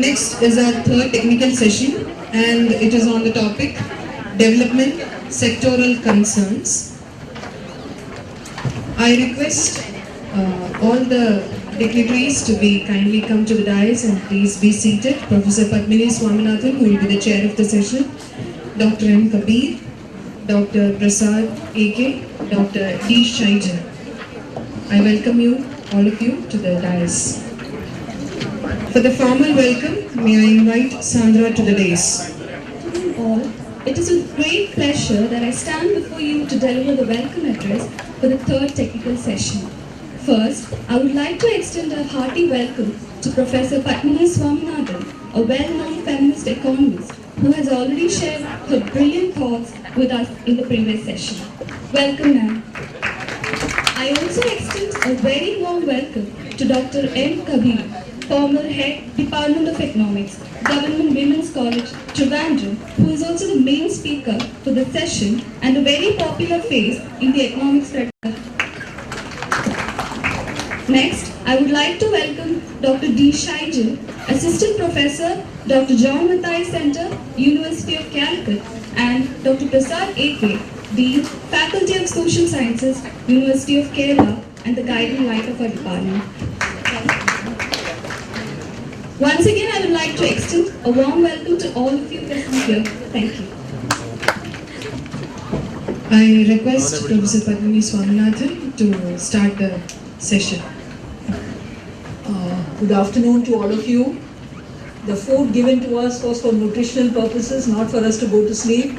Next is our third technical session, and it is on the topic Development Sectoral Concerns. I request all the dignitaries to be kindly come to the dais and please be seated. Professor Padmini Swaminathan, who will be the chair of the session, Dr. M. Kabir, Dr. Prasad A.K., Dr. D. Shaijan. I welcome you, all of you, to the dais. For the formal welcome, may I invite Sandra to the dais. All, it is with great pleasure that I stand before you to deliver the welcome address for the third technical session. First, I would like to extend a hearty welcome to Professor Padmini Swaminathan, a well-known feminist economist who has already shared her brilliant thoughts with us in the previous session. Welcome, ma'am. I also extend a very warm welcome to Dr. M. Kabir, former head Department of Economics, Government Women's College, Trivandrum, who is also the main speaker for the session and a very popular face in the economics sector. Next, I would like to welcome Dr. D. Shaijan, Assistant Professor, Dr. John Mathai Center, University of Calicut, and Dr. Prasad A.K., Dean, Faculty of Social Sciences, University of Kerala, and the guiding light of our department. Once again, I would like to extend a warm welcome to all of you present here. Thank you. I request Professor Padmini Swaminathan to start the session. Good afternoon to all of you. The food given to us was for nutritional purposes, not for us to go to sleep.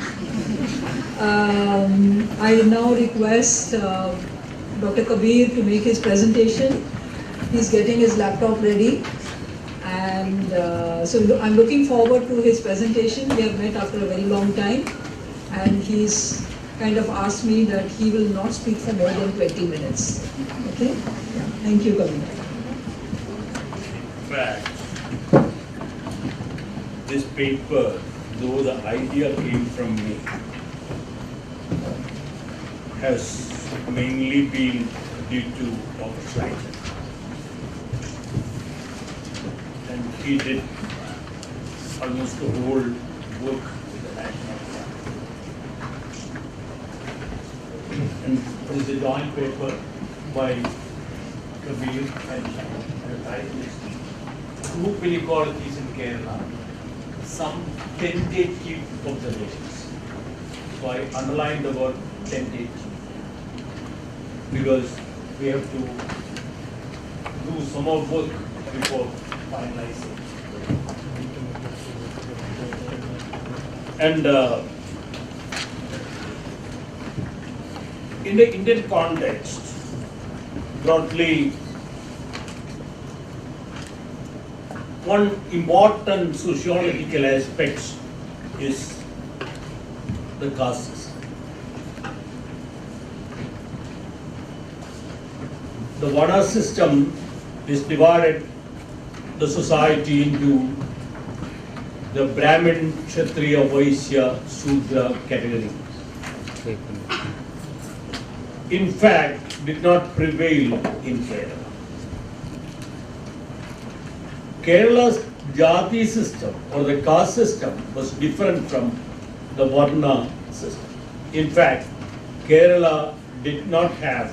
I now request Dr. Kabir to make his presentation. He's getting his laptop ready. And so I'm looking forward to his presentation. We have met after a very long time. And he's kind of asked me that he will not speak for more than 20 minutes. Okay? Yeah. Thank you, Kabir. In fact, this paper, though the idea came from me, has mainly been due to Prof. Shaijan. And he did almost the whole book with the national plan. And this is a joint paper by Kabir and Shaijan. The title is Group Inequalities in Kerala, some tentative observations. So I underlined the word tentative because we have to do some more work before finalizing. And in the Indian context, broadly, one important sociological aspect is the caste system. The Varna system is divided the society into the Brahmin, Kshatriya, Vaishya, Shudra categories. In fact, did not prevail in Kerala. Kerala's Jati system or the caste system was different from the Varna system. In fact, Kerala did not have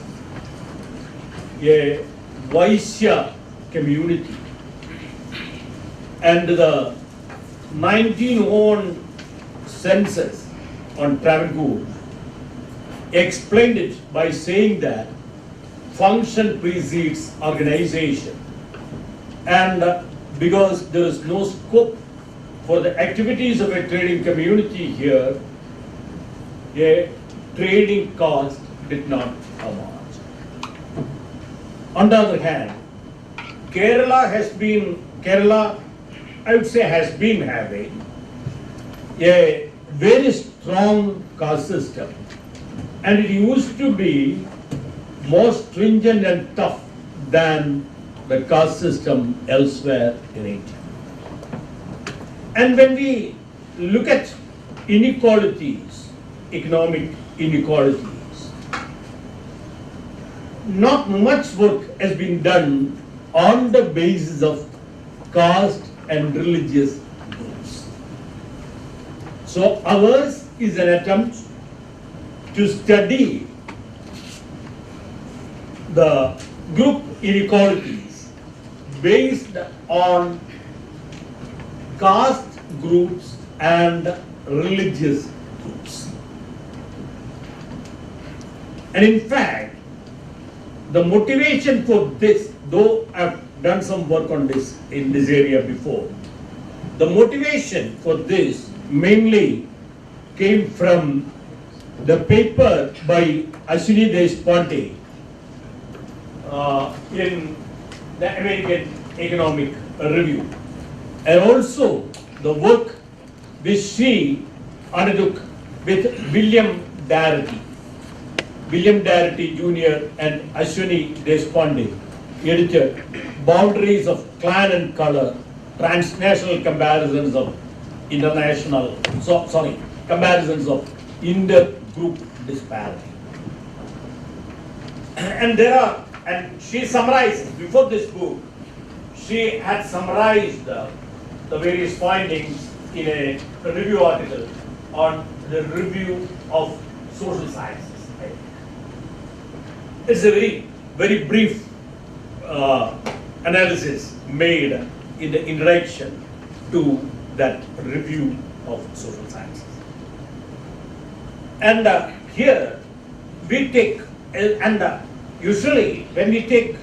a Vaishya community. And the 1901 census on Travancore explained it by saying that function precedes organization. And because there is no scope for the activities of a trading community here, a trading caste did not emerge. On the other hand, Kerala, I would say, has been having a very strong caste system, and it used to be more stringent and tough than the caste system elsewhere in India. And when we look at inequalities, economic inequalities, not much work has been done on the basis of caste and religious groups. So ours is an attempt to study the group inequalities based on caste groups and religious groups. And in fact, the motivation for this, though I've done some work on this in this area before, the motivation for this mainly came from the paper by Ashwini Deshpande in the American Economic Review, and also the work which she undertook with William Darity Jr. and Ashwini Deshpande, edited Boundaries of Clan and Color, Transnational Comparisons of Comparisons of Intergroup Disparity. And she summarized, before this book, she had summarized the various findings in a review article on the review of social sciences. It's a very, very brief analysis made in the introduction to that review of social sciences. And here we take, usually when we take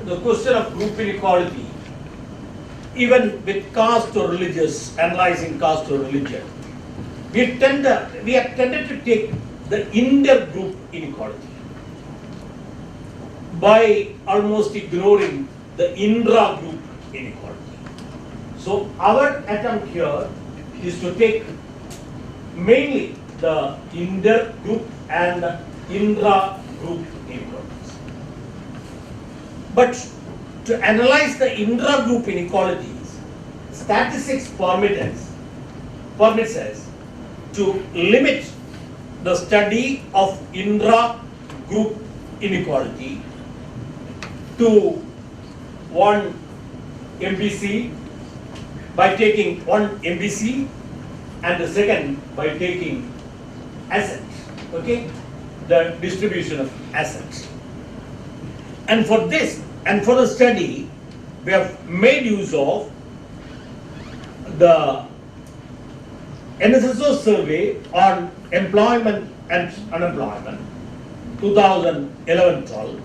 the question of group inequality, even with caste or religious, analyzing caste or religion, we have tended to take the intergroup inequality by almost ignoring the intra-group inequality. So our attempt here is to take mainly the intergroup and intra-group inequalities. But to analyze the intra-group inequalities, statistics permits us to limit the study of intra-group inequality to one MBC, by taking one MBC, and the second by taking assets, okay, the distribution of assets. And for this, and for the study, we have made use of the NSSO survey on employment and unemployment, 2011-12,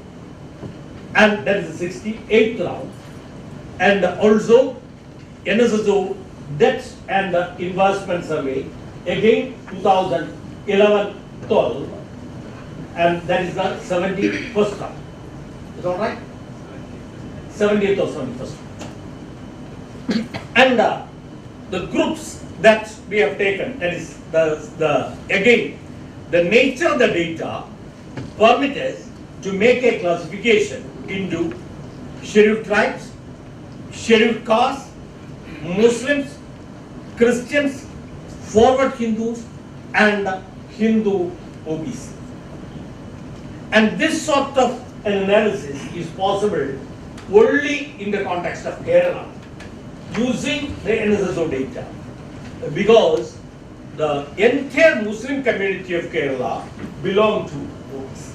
and that is the 68th round, and also NSSO debt and investment survey, again 2011-12, and that is the 71st round. Is that right? 70th or 71st. And the groups that we have taken, that is again, the nature of the data permit us to make a classification into scheduled tribes, scheduled castes, Muslims, Christians, forward Hindus, and Hindu OBC. And this sort of an analysis is possible only in the context of Kerala, using the NSSO data, because the entire Muslim community of Kerala belong to OBC.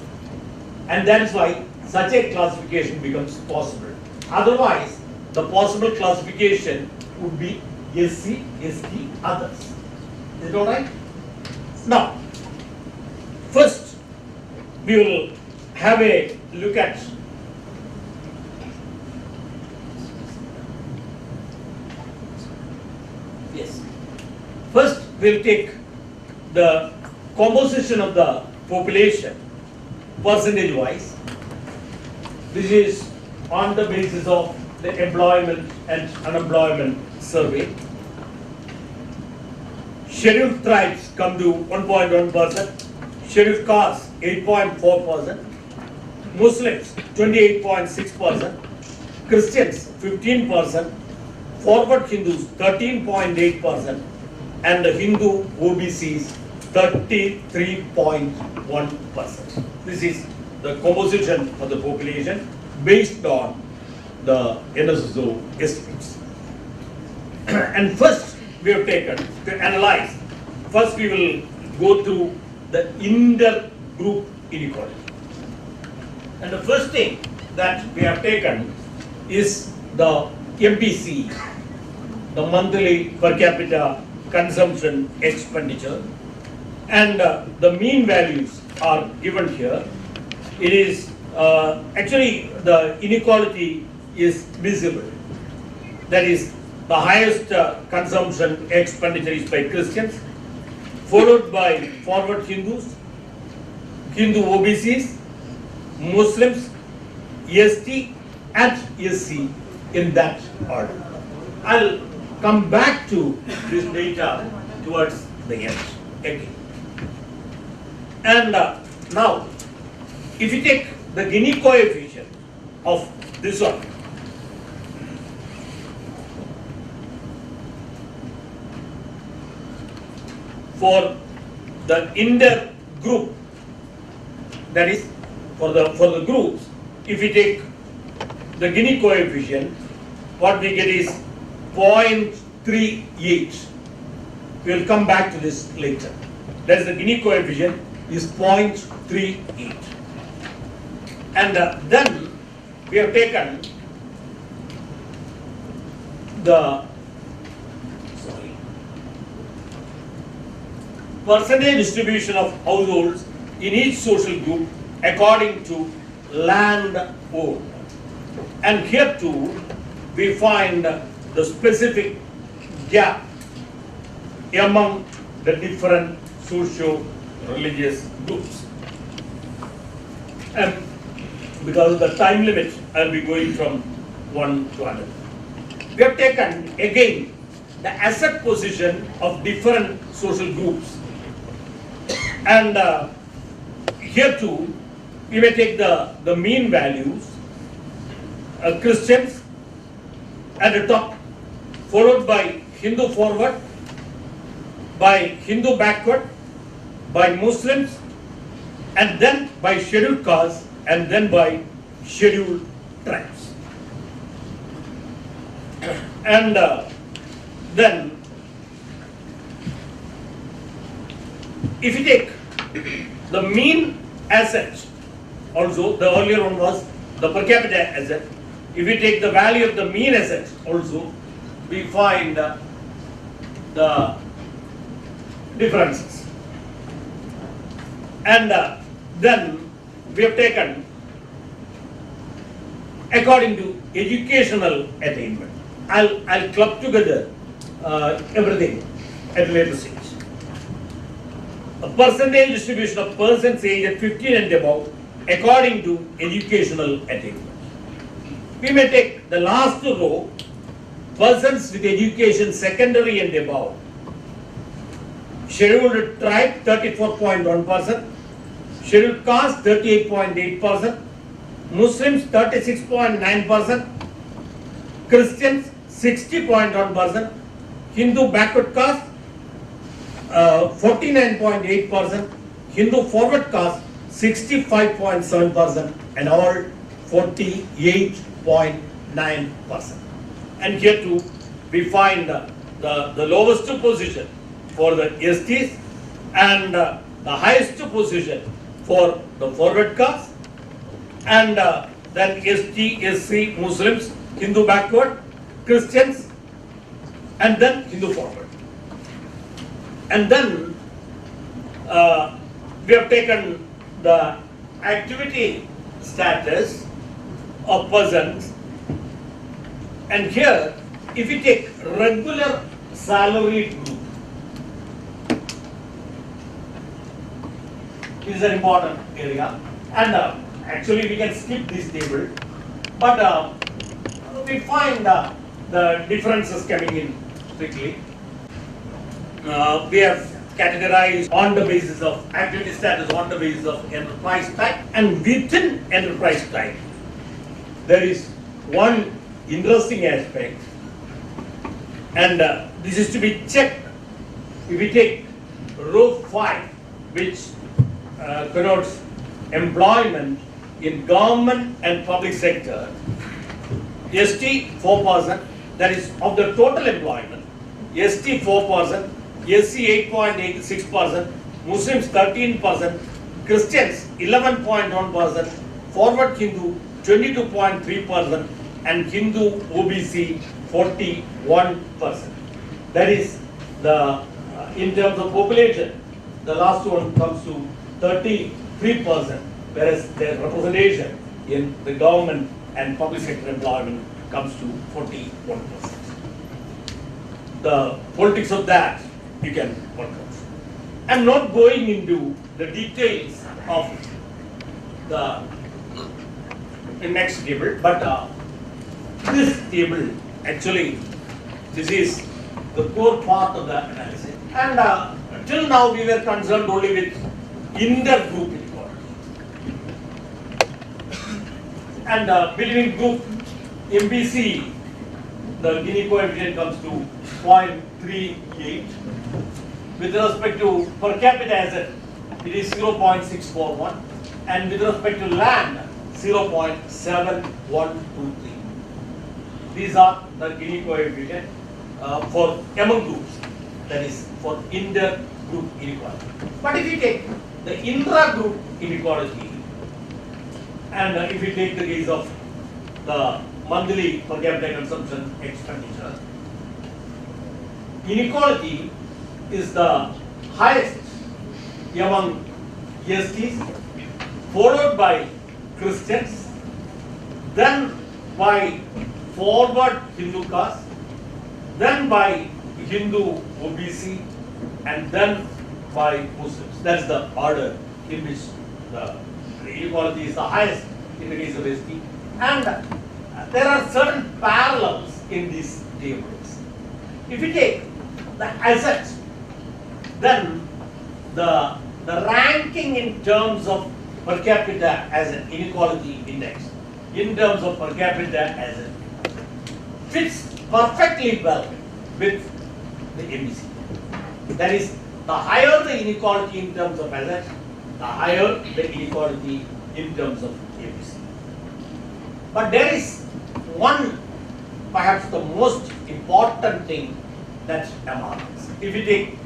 And that is why such a classification becomes possible. Otherwise, the possible classification would be SC, ST, others. Is it all right? Now, first we will have a look at First, we'll take the composition of the population percentage-wise. This is on the basis of the employment and unemployment survey. Scheduled tribes come to 1.1%, scheduled castes 8.4%, Muslims 28.6%, Christians 15%, forward Hindus 13.8%, and the Hindu OBCs 33.1%. This is the composition of the population based on the NSSO estimates. And first we have taken to analyze, first we will go through the inter-group inequality. And the first thing that we have taken is the MPC, the monthly per capita consumption expenditure, and the mean values are given here. It is actually the inequality is visible. That is, the highest consumption expenditure is by Christians, followed by forward Hindus, Hindu OBCs, Muslims, ST and SC in that order. I'll come back to this data towards the end again. And now, if you take the Gini coefficient of this one, for the inter-group, that is for the groups, if we take the Gini coefficient, what we get is 0.38. We will come back to this later. That is, the Gini coefficient is 0.38. And then we have taken the percentage distribution of households in each social group according to land owned. And here too we find the specific gap among the different socio-religious groups. And because of the time limit, I will be going from one to another. We have taken again the asset position of different social groups. And here too, we may take the mean values, Christians at the top, followed by Hindu forward, by Hindu backward, by Muslims, and then by scheduled castes, and then by scheduled tribes. And then, if you take the mean assets, also the earlier one was the per capita asset, if we take the value of the mean assets also, we find the differences. And then we have taken according to educational attainment. I'll club together everything at a later stage. A percentage distribution of persons aged at 15 and above according to educational attainment. We may take the last row, persons with education secondary and above. Scheduled tribe 34.1%, scheduled caste 38.8%, Muslims 36.9%, Christians 60.1%, Hindu backward caste 49.8%, Hindu forward caste 65.7%, and all 48.9%. And here too we find the lowest position for the STs and the highest position for the forward caste, and then ST, SC, Muslims, Hindu backward, Christians, and then Hindu forward. And then we have taken the activity status of persons, and here if we take regular salaried group, it is an important area, and actually we can skip this table, but we find the differences coming in quickly. We have categorized on the basis of activity status, on the basis of enterprise type, and within enterprise type there is one interesting aspect, and this is to be checked. If we take row 5, which connotes employment in government and public sector, ST 4%, that is of the total employment, ST 4%, SC 8.86%, Muslims 13%, Christians 11.1%, forward Hindu 22.3%, and Hindu OBC 41%. That is the in terms of population, the last one comes to 33%, whereas their representation in the government and public sector employment comes to 41%. The politics of that you can work out. I'm not going into the details of the next table, but this table actually, this is the core part of the analysis. And till now we were concerned only with intergroup inequality. And between group MBC, the Gini coefficient comes to 0.38. With respect to per capita asset, it is 0.641. And with respect to land, 0.7123. These are the Gini coefficient for among groups, that is for inter-group inequality. But if you take the intra-group inequality, and if you take the case of the monthly per capita consumption expenditure, inequality is the highest among STs, followed by Christians, then by forward Hindu caste, then by Hindu OBC, and then by Muslims. That's the order in which the inequality is the highest in the case of ST. And there are certain parallels in these tables. If you take the assets, then the ranking in terms of per capita as an inequality index, in terms of per capita as a fits perfectly well with the MBC. That is, the higher the inequality in terms of assets, the higher the inequality in terms of MBC. But there is one, perhaps the most important thing that emerges. If you take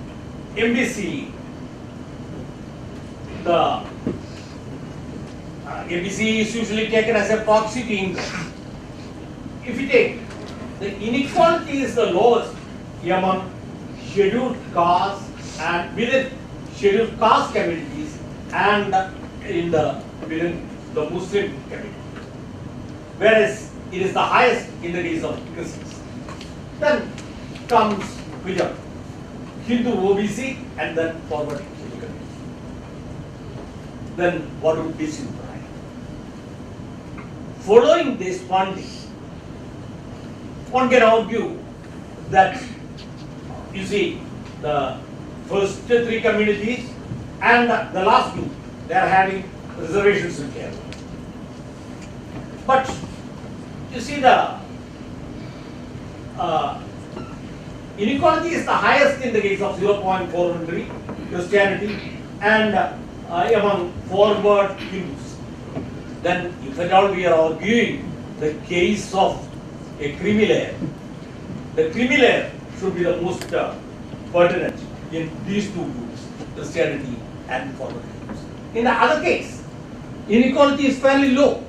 MBC, the MBC is usually taken as a proxy to income. If you take, the inequality is the lowest among scheduled castes and within scheduled caste communities and within the Muslim community. Whereas it is the highest in the case of Christians. Then comes Hindu OBC and then forward Hindu community. Then what would this imply? Following this finding, one can argue that, you see, the first three communities and the last two, they are having reservations in Kerala. But you see, the inequality is the highest in the case of 0.413 Christianity and among forward Hindus. Then, if at all we are arguing the case of a creamy layer, the creamy layer should be the most pertinent in these two groups, Christianity and forward Hindus. In the other case, inequality is fairly low.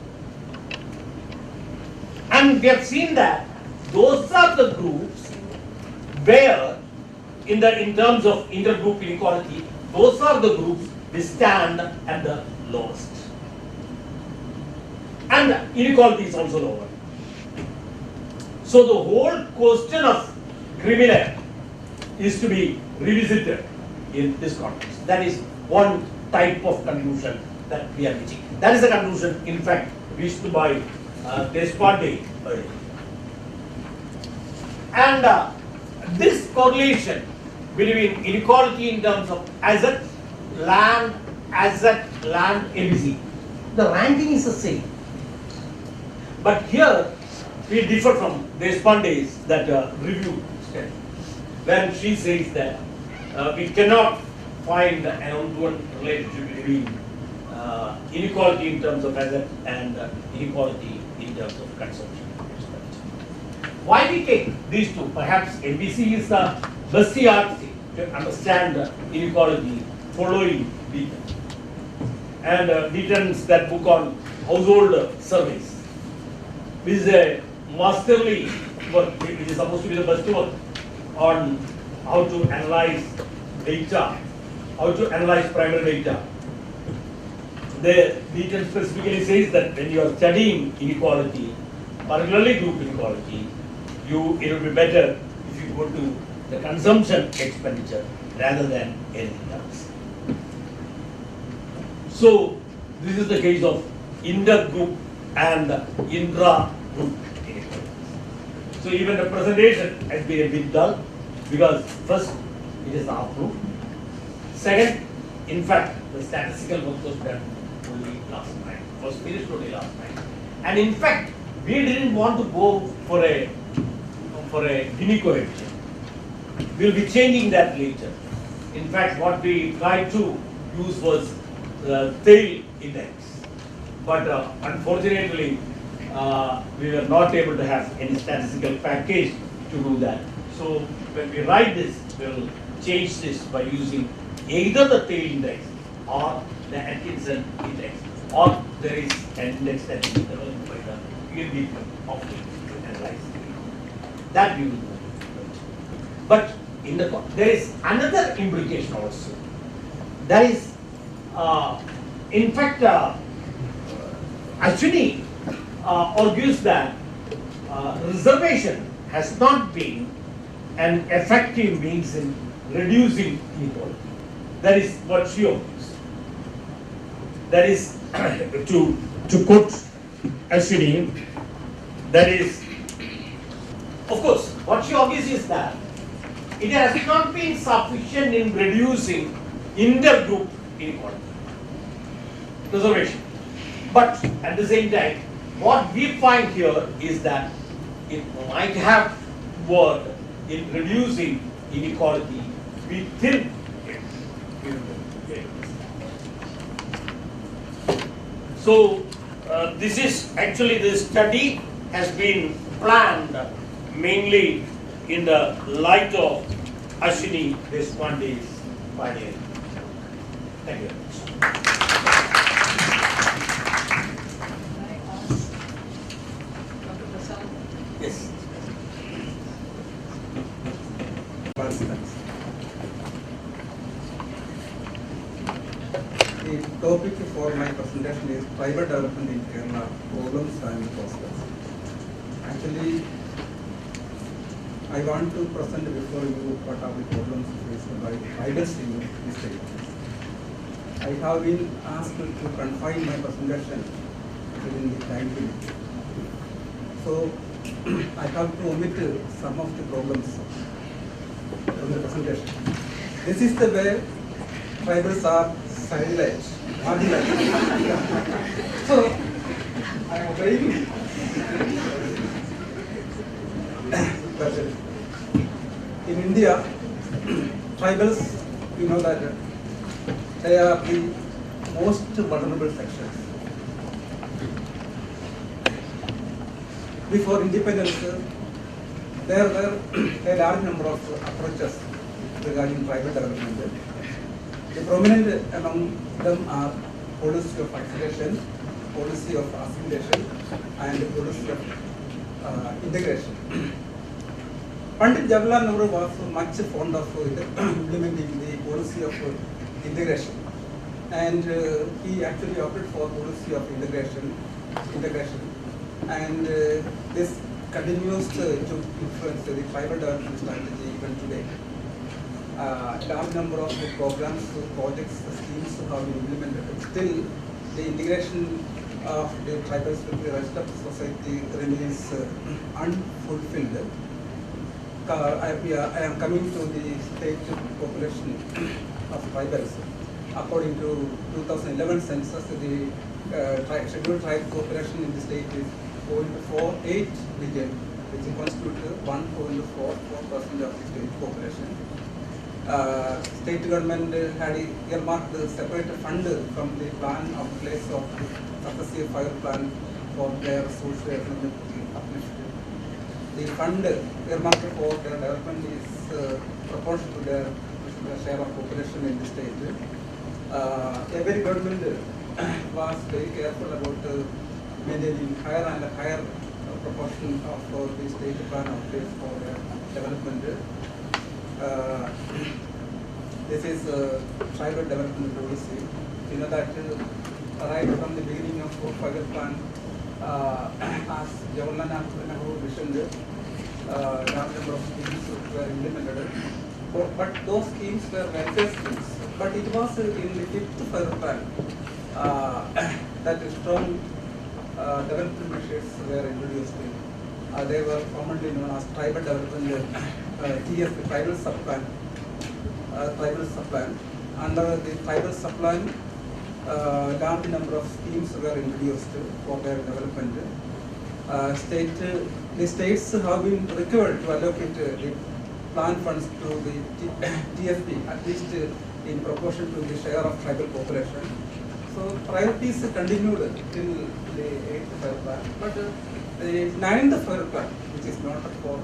And we have seen that those are the groups where, in terms of intergroup inequality, those are the groups which stand at the lowest. And inequality is also lower. So the whole question of criminal is to be revisited in this context. That is one type of conclusion that we are reaching. That is the conclusion, in fact, reached by Deshpande earlier. And this correlation between inequality in terms of asset, land, ABC, the ranking is the same. But here we differ from Deshpande's that review study, when she says that we cannot find an one-to-one relationship between inequality in terms of asset and inequality in terms of consumption. why we take these two? Perhaps NBC is the best yardstick to understand the inequality following Deaton. And Deaton's that book on household surveys, which is a masterly work, which is supposed to be the best work on how to analyze data, how to analyze primary data. The Deaton specifically says that when you are studying inequality, particularly group inequality, it will be better if you go to the consumption expenditure rather than anything else. So this is the case of intergroup and intra-group inequalities. So even the presentation has been a bit dull because first it is half proof. Second, in fact, the statistical work was done only last night, was finished only last night. And in fact, we didn't want to go for a Gini coefficient. We'll be changing that later. In fact, what we tried to use was the tail index. But unfortunately, we were not able to have any statistical package to do that. So when we write this, we'll change this by using either the tail index or the Atkinson index, or there is an index that is developed by the UNDP of to analyze that we will do. But there is another implication also. That is, in fact, Ashwini argues that reservation has not been an effective means in reducing inequality. That is what she argues. That is, to quote Ashwini, that is, of course, what she argues is that it has not been sufficient in reducing intergroup inequality, reservation. But at the same time, what we find here is that it might have worked in reducing inequality within it. So this is actually, the study has been planned mainly in the light of Ashwini Deshpande's pioneering. Thank you very much. Can I ask Dr. Prasad? Yes. The topic for my presentation is private development in Kerala, problems and prospects. Actually, I want to present before you what are the problems faced by leaders in this state. I have been asked to confine my presentation within the time limit. So I have to omit some of the problems from the presentation. This is the way tribals are silenced, marginalized. So I am obeying. But in India, tribals, you know that they are the most vulnerable sections. Before independence, there were a large number of approaches regarding private development. The prominent among them are policy of isolation, policy of assimilation, and policy of integration. Pandit Jawaharlal Nehru was much fond of implementing the policy of integration, and he actually opted for policy of integration, and this continues to influence the private development strategy even today. A large number of programs, projects, schemes have been implemented. Still, the integration of the tribals with the rest of the society remains unfulfilled. I am coming to the state population of tribals. According to 2011 census, the scheduled tribe population in the state is 0.48 million, which constitutes 1.44% of the state population. State government had earmarked a separate fund from the plan of place of successive fire plan for their social economic uplift. the fund earmarked for their development is proportional to their share of population in the state. Every government was very careful about maintaining higher and higher proportion of the state plan outlays for their development. This is tribal development policy. You know that right from the beginning of 5-year plan, as Jawaharlal Nehru visioned, large number of schemes were implemented. But those schemes were welfare schemes. But it was in the 5th 5-year plan that strong development measures were introduced. They were commonly known as tribal development, TSP, tribal subplan. Under the tribal subplan, large number of schemes were introduced for their development. The states have been required to allocate the plan funds to the TSP, at least in proportion to the share of tribal population. So priorities continued till the 8th 5-year plan, but the 9th 5-year plan, which is not for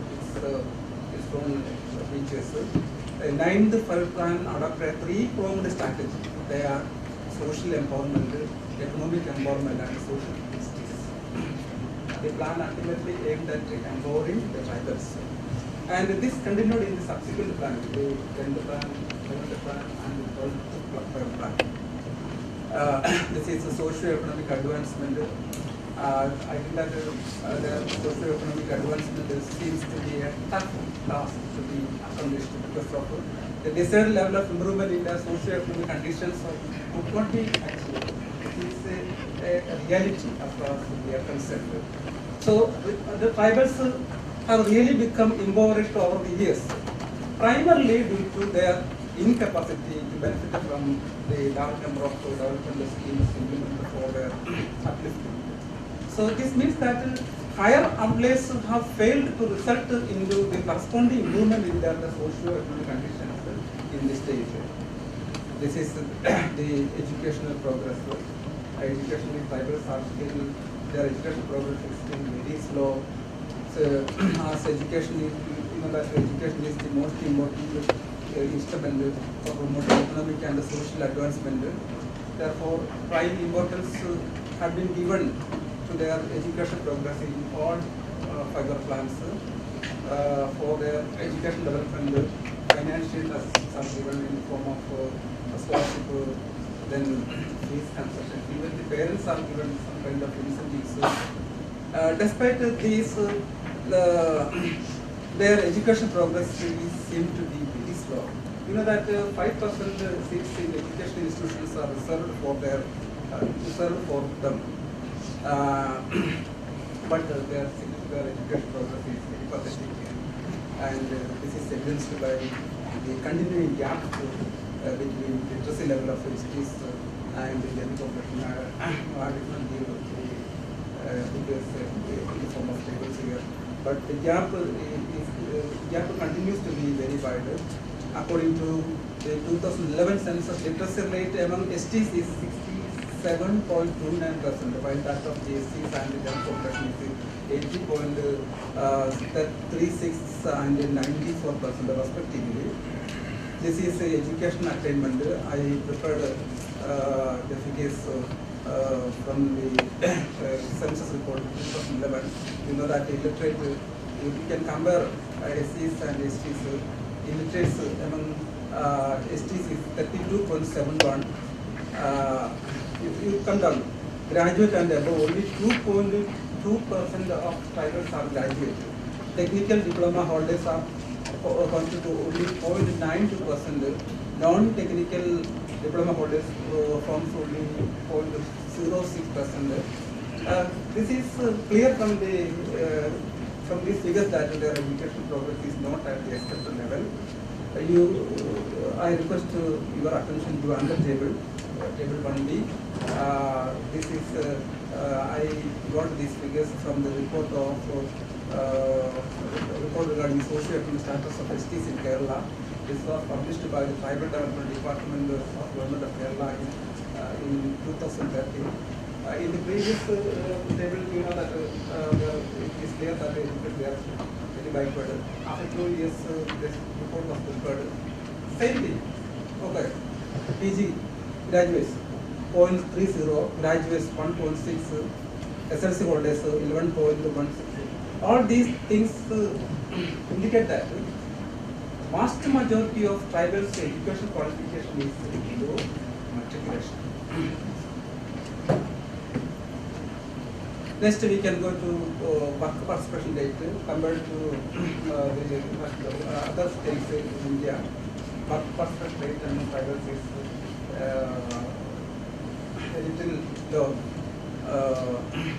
its own features, the 9th 5-year plan adopted a 3-pronged strategy. They are social empowerment, economic empowerment, and social justice. The plan ultimately aimed at empowering the tribals. And this continued in the subsequent plan, the 10th plan, 11th plan, and the 12th plan. This is a socio-economic advancement. I think that the socio-economic advancement seems to be a tough task to be accomplished because of the desired level of improvement in the socio-economic conditions would not be actually. It is a reality as far as we are concerned. So the tribals have really become impoverished over the years, primarily due to their incapacity to benefit from the large number of development schemes implemented for their upliftment. So this means that higher outlays have failed to result into the corresponding improvement in their socio-economic conditions in the state. This is the educational progress. Educational tribals are still, their educational progress is still very slow. So as education is, you know that education is the most important instrument for promoting economic and social advancement. Therefore, prime importance have been given to their education progress in all 5-year plans for their education development. Financial assistance are given in the form of scholarship, then fees concession. Even the parents are given some kind of incentives. Despite these, their education progress seem to be very slow. You know that 5% seats in education institutions are reserved for them. But their education progress is very pathetic, and this is evidenced by the continuing gap between the literacy level of cities and the young population. I did not give the figures in the form of tables here, but the gap continues to be very wide. According to the 2011 census, literacy rate among STs is 67.29%, while that of the SCs and the young population is 80.36 and 94% respectively. This is education attainment. I prepared the figures from the census report 2011. You know that illiterate, you can compare SCs and STs. Illiterates among STs is 32.71. You come down, graduate and above, only 2.2% of tribals are graduate. Technical diploma holders are constitute only 0.92%. Non-technical diploma holders forms only 0.06%. This is clear from these figures that their education progress is not at the expected level. I request your attention to another table, table 1B. This is I got these figures from the report regarding socio-economic status of STs in Kerala. This was published by the Tribal Development Department of Government of Kerala in 2013. In the previous table, you know that the it is clear that they are very backward. After 2 years, this report was prepared. Same thing. Okay. PG graduates 0.30, graduates 1.6, SLC holders 11.16. All these things indicate that vast majority of tribals' education qualification is below matriculation. Next, we can go to work participation rate compared to the other states in India. Work participation rate and tribals is a little low.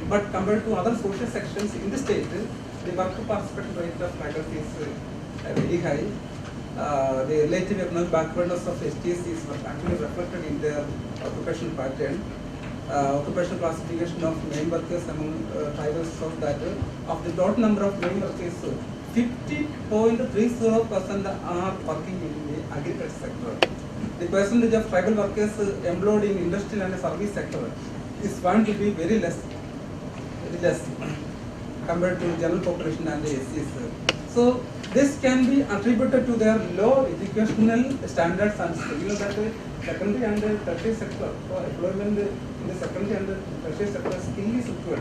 But compared to other social sections in the state, the work participation rate of tribals is very high. The relative economic backwardness of STs is actually reflected in their occupational pattern. Occupational classification of main workers among tribals shows that of the total number of main workers, 50.30% are working in the agriculture sector. The percentage of tribal workers employed in industrial and service sector is found to be very less compared to general population and the SCs. So this can be attributed to their low educational standards and skill. You know that secondary and tertiary sector, for employment in the secondary and tertiary sector, skill is equal.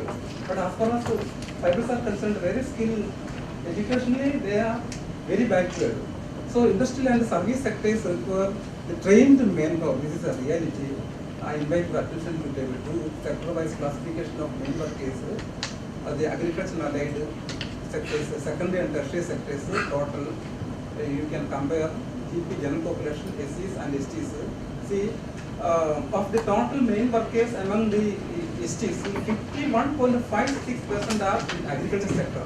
But as far as tribals are concerned, very skilled educationally, they are very backward. So industrial and service sectors require the trained manpower. This is a reality. I invite your attention to table 2, sector-wise classification of main workers, the agriculture and allied sectors, secondary and tertiary sectors, total. You can compare GP, general population, SCs and STs. See, of the total main workers among the STs, 51.56% are in agriculture sector.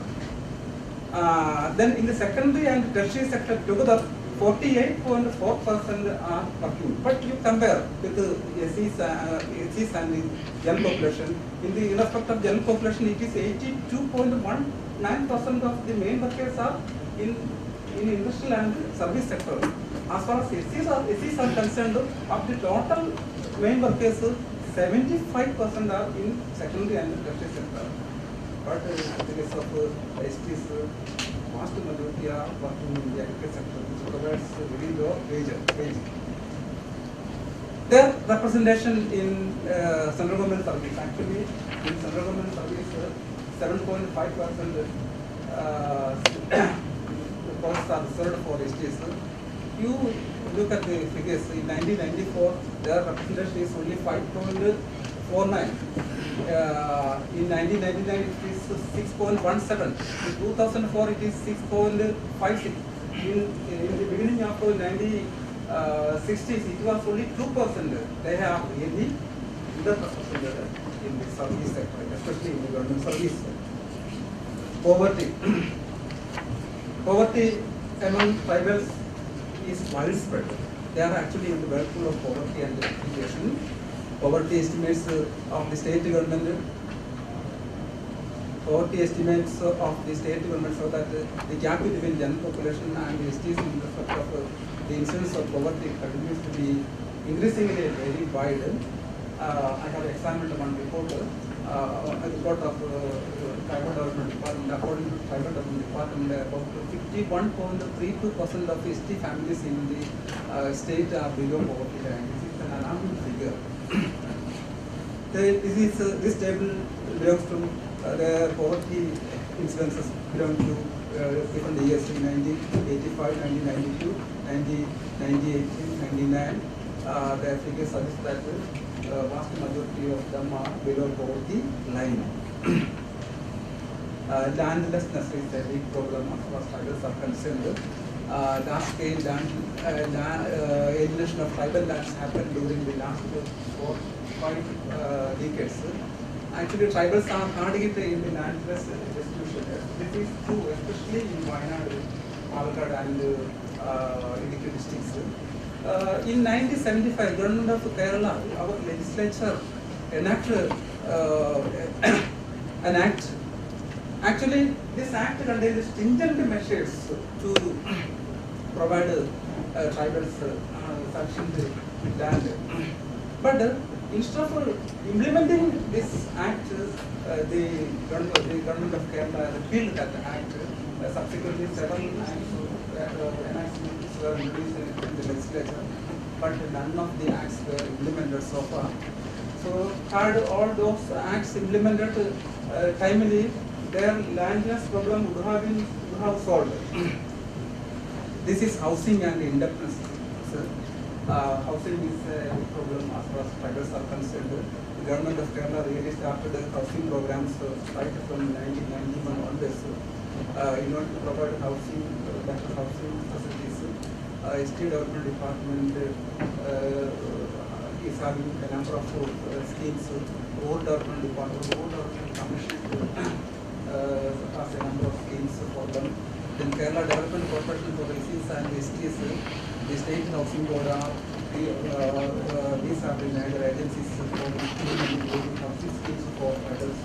Then in the secondary and tertiary sector together, 48.4% are working. But you compare with the SCs and the general population. In the respect of general population, it is 82.19% of the main workers are in industrial and service sector. As far as SCs are concerned, of the total main workers, 75% are in secondary and tertiary sector. But in the case of STs, vast majority are working in the agriculture sector, which provides very low wage. Their representation in central government service, actually in central government service, 7.5% posts are reserved for STs. You look at the figures, in 1994, their representation is only 5.49. In 1999, it is 6.17. In 2004, it is 6.56. In the beginning of 1960s, it was only 2%. They have really underrepresented in the service sector, especially in the government service. Poverty among tribals is widespread. They are actually in the whirlpool of poverty and education. Poverty estimates of the state government. Poverty estimates of the state government show that the gap between general population and the STs in respect of the incidence of poverty continues to be increasingly very wide. I have examined one report, a report of tribal development department. According to tribal development department, about 51.32% of ST families in the state are below poverty line. This is an alarming figure. This table belongs to the poverty incidences belong to different years in 1985, 1992, 1998, 1999. The figures suggest that vast majority of them are below poverty line. Landlessness is a big problem as far as tribals are concerned. Large-scale alienation of tribal lands happened during the last 4-5 decades. Actually, tribals are hard hit in the landless destitution. This is true, especially in Wayanad, Palakkad and Idukki districts. In 1975, government of Kerala, our legislature enacted an act. Actually, this act contains stringent measures to provide tribals sufficient land. But instead of implementing this act, the government of Kerala repealed that act. Subsequently, several enactments were introduced in the legislature, but none of the acts were implemented so far. So, had all those acts implemented timely, their landless problem would have solved. This is housing and indebtedness. Housing is a problem as far as tribals are concerned. The government of Kerala really started housing programs right from 1991 onwards in order to provide housing, better housing facilities. State Development Department is having a number of schemes. Road Development Department, Road Development Commission has a number of schemes for them. Then Kerala Development Corporation for Residents and STs, the State Housing Board, these have been either agencies for implementing housing schemes for tribals,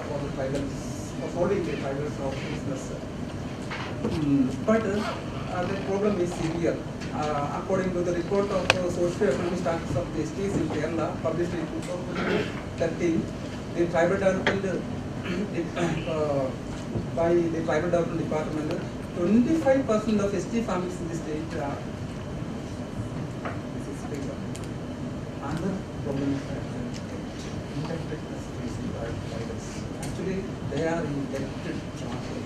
for the tribals, for solving the tribals of business. But the problem is severe. According to the report of socio-economic status of the STs in Kerala, published in 2013, the tribal development by the Tribal Development Department, 25% of ST families in the state are. This is big. Another problem is that indebtedness facing by tribals. Actually, they are indebted transfer.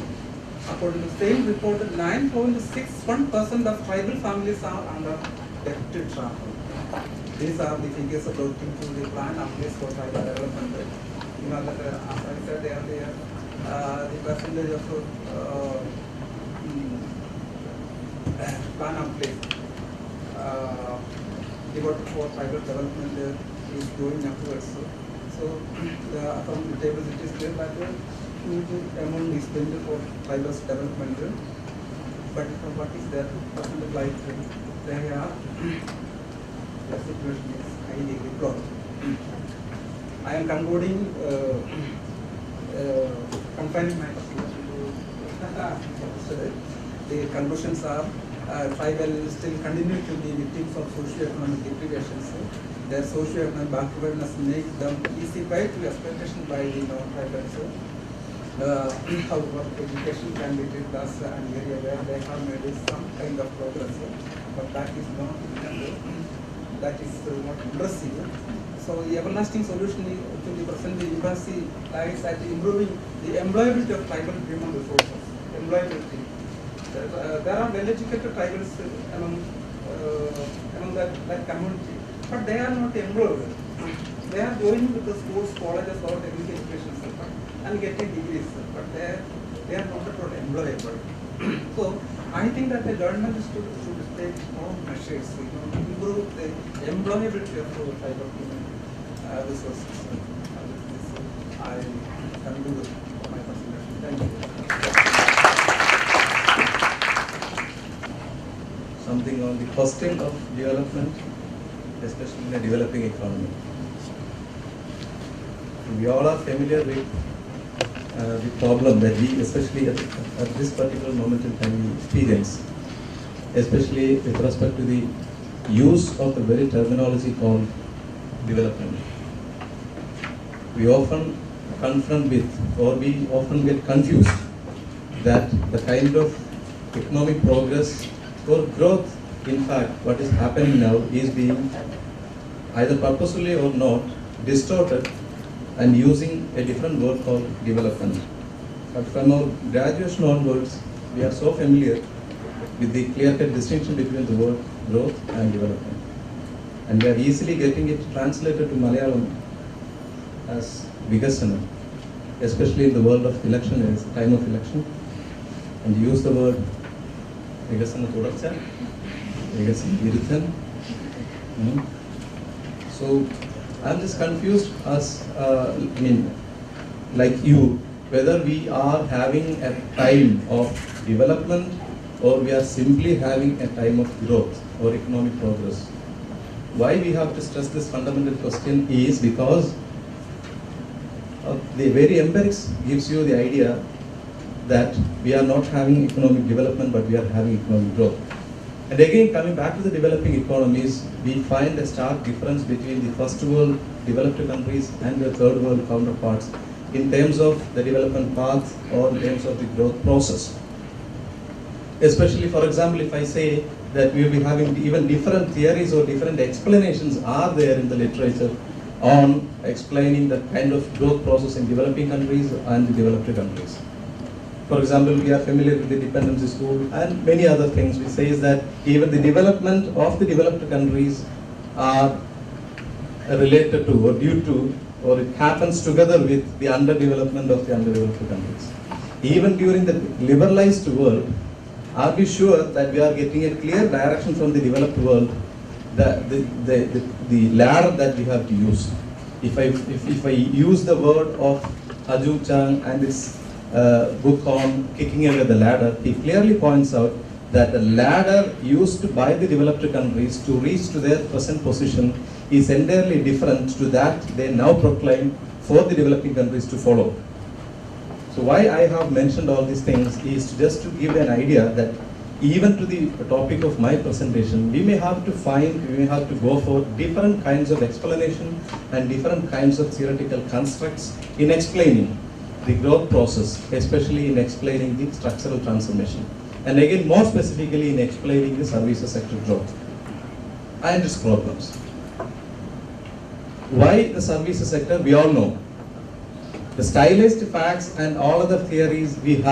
According to the same report, 9.61% of tribal families are under debted transfer. These are the figures adopting to the plan of place for tribal development. You know that, as I said earlier, the percentage of plan of place devoted for tribal development is going upwards. So, from the table it is clear that huge amount is spent for tribal development. But what is their percentage like? They are, the situation is highly deplored. I am concluding, confining my presentation to the conclusions are tribal still continue to be victims of socio-economic deprivations. Their socio-economic backwardness makes them easy prey to exploitation by the non-tribals. However, education can be treated as an area where they have made some kind of progress, but that is not impressive. So the everlasting solution to the present impasse lies at improving the employability of tribal human resources. Employability. There are well-educated tribals among that community, but they are not employed. They are going to the schools, colleges, or technical education center and getting degrees, but they are not at all employable. So I think that the government should take more measures to improve the employability of tribal human resources. I conclude my presentation. Thank you. Something on the costing of development, especially in a developing economy. We all are familiar with the problem that we, especially at this particular moment in time, we experience, especially with respect to the use of the very terminology called development. We often confront with, or we often get confused that the kind of economic progress or growth, in fact, what is happening now is being either purposefully or not distorted and using a different word called development. But from our graduation onwards, we are so familiar with the clear-cut distinction between the word growth and development. And we are easily getting it translated to Malayalam as Vigasana, especially in the world of election, is time of election. And use the word Vigasana Tudakcha, Vigasana Viruthan. So I'm just confused as, like you, whether we are having a time of development or we are simply having a time of growth or economic progress. Why we have to stress this fundamental question is because the very empirics gives you the idea that we are not having economic development but we are having economic growth. And again, coming back to the developing economies, we find a stark difference between the first world developed countries and the third world counterparts in terms of the development path or in terms of the growth process. Especially, for example, if I say that we will be having even different theories or different explanations are there in the literature on explaining the kind of growth process in developing countries and the developed countries. For example, we are familiar with the dependency school and many other things which says that even the development of the developed countries are related to or due to or it happens together with the underdevelopment of the underdeveloped countries. Even during the liberalized world, are we sure that we are getting a clear direction from the developed world, the ladder that we have to use? If I use the word of Aju Chang and his book on kicking away the ladder, he clearly points out that the ladder used by the developed countries to reach to their present position is entirely different to that they now proclaim for the developing countries to follow. So why I have mentioned all these things is just to give an idea that even to the topic of my presentation, we may have to go for different kinds of explanation and different kinds of theoretical constructs in explaining the growth process, especially in explaining the structural transformation. And again, more specifically in explaining the services sector growth and its problems. Why the services sector? We all know. The stylized facts and all other theories we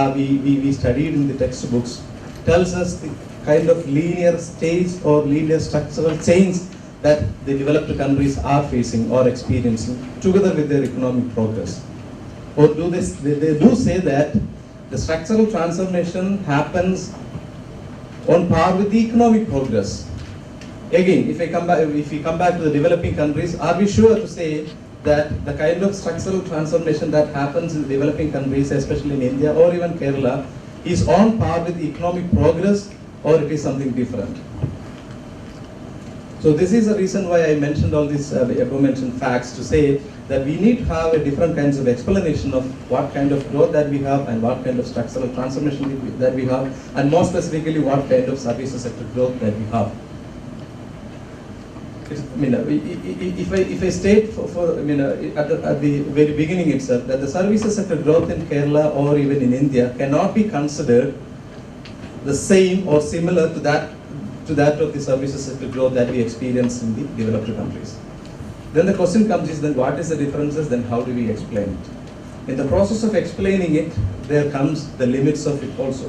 studied in the textbooks tells us the kind of linear stage or linear structural change that the developed countries are facing or experiencing together with their economic progress. Or they do say that the structural transformation happens on par with the economic progress. Again, if we come back to the developing countries, are we sure to say that the kind of structural transformation that happens in the developing countries, especially in India or even Kerala, is on par with economic progress, or it is something different? So this is the reason why I mentioned all these above-mentioned facts, to say that we need to have a different kinds of explanation of what kind of growth that we have and what kind of structural transformation that we have, and more specifically what kind of services sector growth that we have. If I state at the very beginning itself that the services sector growth in Kerala or even in India cannot be considered the same or similar to that of the services sector growth that we experience in the developed countries. Then the question comes is, then what is the differences, then how do we explain it? In the process of explaining it, there comes the limits of it also.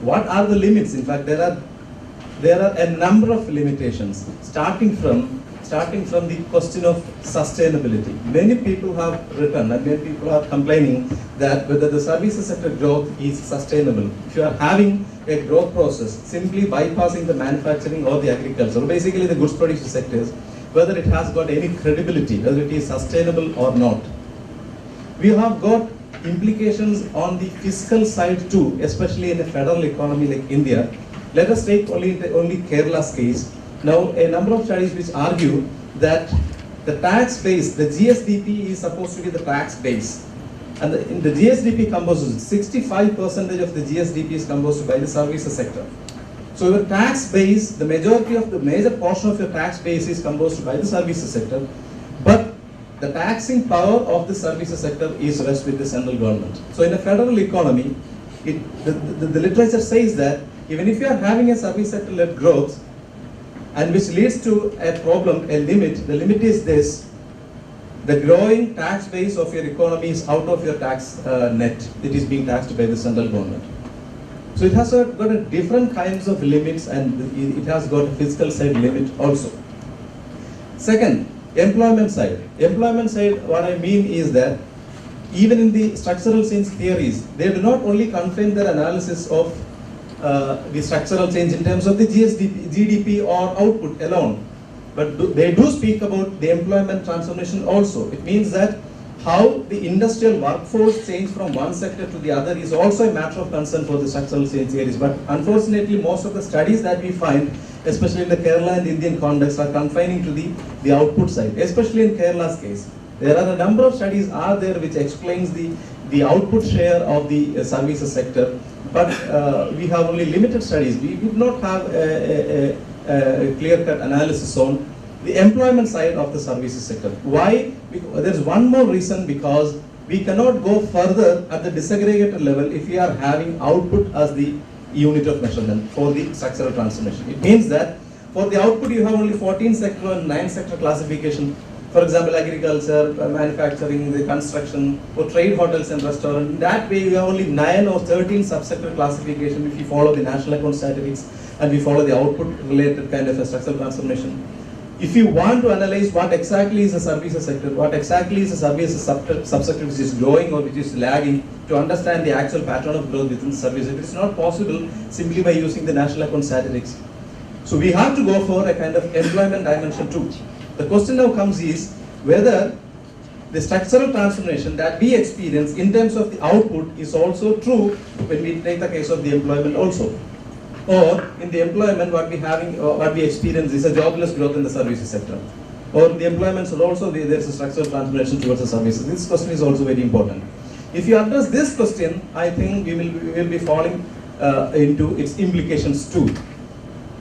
What are the limits? In fact, there are a number of limitations, starting from the question of sustainability. Many people have written and many people are complaining that whether the services sector growth is sustainable. If you are having a growth process simply bypassing the manufacturing or the agriculture, or basically the goods producing sectors, whether it has got any credibility, whether it is sustainable or not. We have got implications on the fiscal side too, especially in a federal economy like India. Let us take only Kerala's case. Now, a number of studies which argue that the tax base, the GSDP is supposed to be the tax base. And in the GSDP composes, 65% of the GSDP is composed by the services sector. So your tax base, the major portion of your tax base is composed by the services sector, but the taxing power of the services sector is rests with the central government. So in a federal economy, the literature says that even if you are having a service sector-led growth, and which leads to a problem, a limit, the limit is this: the growing tax base of your economy is out of your tax net. It is being taxed by the central government. So it has got a different kinds of limits, and it has got a fiscal side limit also. Second, employment side. Employment side, what I mean is that even in the structural change theories, they do not only confine their analysis of the structural change in terms of the GDP or output alone, but they do speak about the employment transformation also. It means that how the industrial workforce change from one sector to the other is also a matter of concern for the structural change theories. But unfortunately, most of the studies that we find, especially in the Kerala and Indian context, are confining to the output side, especially in Kerala's case. There are a number of studies are there which explains the output share of the services sector, but we have only limited studies. We would not have a clear-cut analysis on the employment side of the services sector. Why? There is one more reason, because we cannot go further at the disaggregated level if we are having output as the unit of measurement for the structural transformation. It means that for the output you have only 14 sector and 9 sector classification. For example, agriculture, manufacturing, the construction, or trade, hotels and restaurants. In that way, you have only 9 or 13 subsector classification if you follow the national account statistics and we follow the output related kind of a structural transformation. If you want to analyze what exactly is the services sector, what exactly is the services subsector which is growing or which is lagging, to understand the actual pattern of growth within the services sector, it is not possible simply by using the national account statistics. So we have to go for a kind of employment dimension too. The question now comes is whether the structural transformation that we experience in terms of the output is also true when we take the case of the employment also. Or in the employment what we experience is a jobless growth in the services sector. Or the employment should also there is a structural transformation towards the services. This question is also very important. If you address this question, I think we will be falling into its implications too.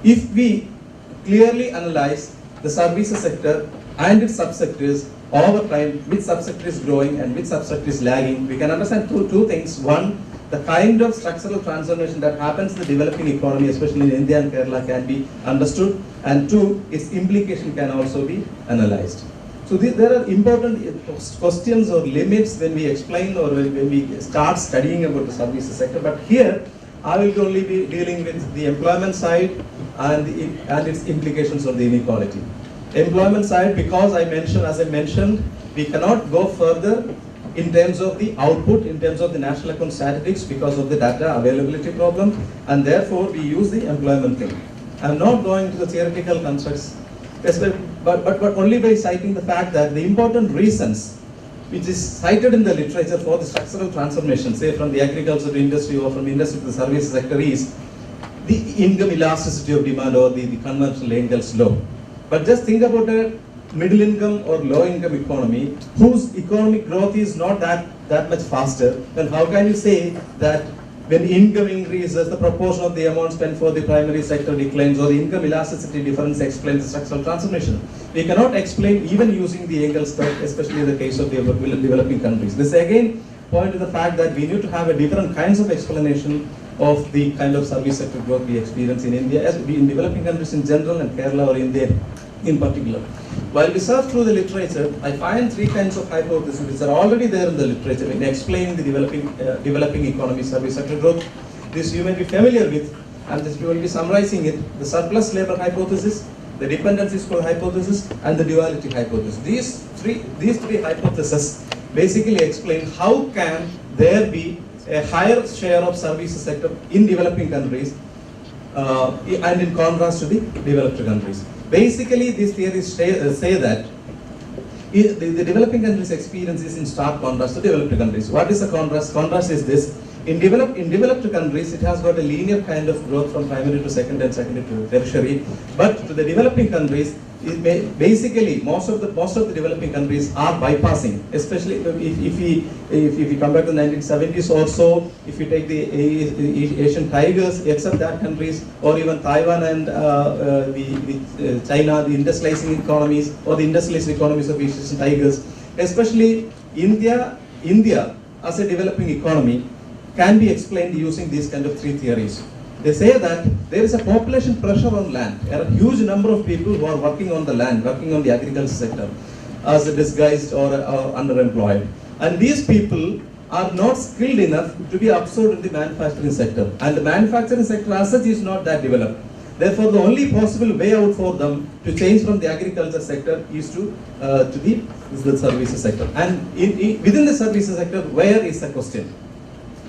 If we clearly analyze the services sector and its subsectors over time, which subsector is growing and which subsector is lagging, we can understand two things. One, the kind of structural transformation that happens in the developing economy, especially in India and Kerala, can be understood. And two, its implication can also be analyzed. So there are important questions or limits when we explain or when we start studying about the services sector. But here, I will only be dealing with the employment side and its implications on the inequality. Employment side, because as I mentioned, we cannot go further in terms of the output, in terms of the national account statistics because of the data availability problem, and therefore we use the employment thing. I am not going to the theoretical constructs, but only by citing the fact that the important reasons which is cited in the literature for the structural transformation, say from the agriculture to industry or from industry to the services sector, is the income elasticity of demand or the conventional Engel's law. But just think about a middle income or low income economy whose economic growth is not that much faster, then how can you say that when income increases, the proportion of the amount spent for the primary sector declines, or the income elasticity difference explains the structural transformation? We cannot explain even using the Engel's curve, especially in the case of the developing countries. This again point to the fact that we need to have a different kinds of explanation of the kind of service sector growth we experience in India, as we in developing countries in general and Kerala or India in particular. While we search through the literature, I find 3 kinds of hypotheses which are already there in the literature in explaining the developing economy service sector growth. This you may be familiar with, and this we will be summarizing it: the surplus labor hypothesis, the dependency score hypothesis, and the duality hypothesis. These three hypotheses basically explain how can there be a higher share of services sector in developing countries and in contrast to the developed countries. Basically, these theories say that the developing countries' experience is in stark contrast to developed countries. What is the contrast? Contrast is this: in developed countries, it has got a linear kind of growth from primary to secondary and secondary to tertiary. But to the developing countries, basically most of the developing countries are bypassing, especially if we come back to the 1970s or so. If you take the Asian tigers, except that countries, or even Taiwan and the China, the industrializing economies or the industrialized economies of Asian tigers, especially India as a developing economy can be explained using these kind of 3 theories. They say that there is a population pressure on land. There are a huge number of people who are working on the land, working on the agriculture sector as a disguised or underemployed. And these people are not skilled enough to be absorbed in the manufacturing sector. And the manufacturing sector as such is not that developed. Therefore, the only possible way out for them to change from the agriculture sector is to the services sector. And within the services sector, where is the question?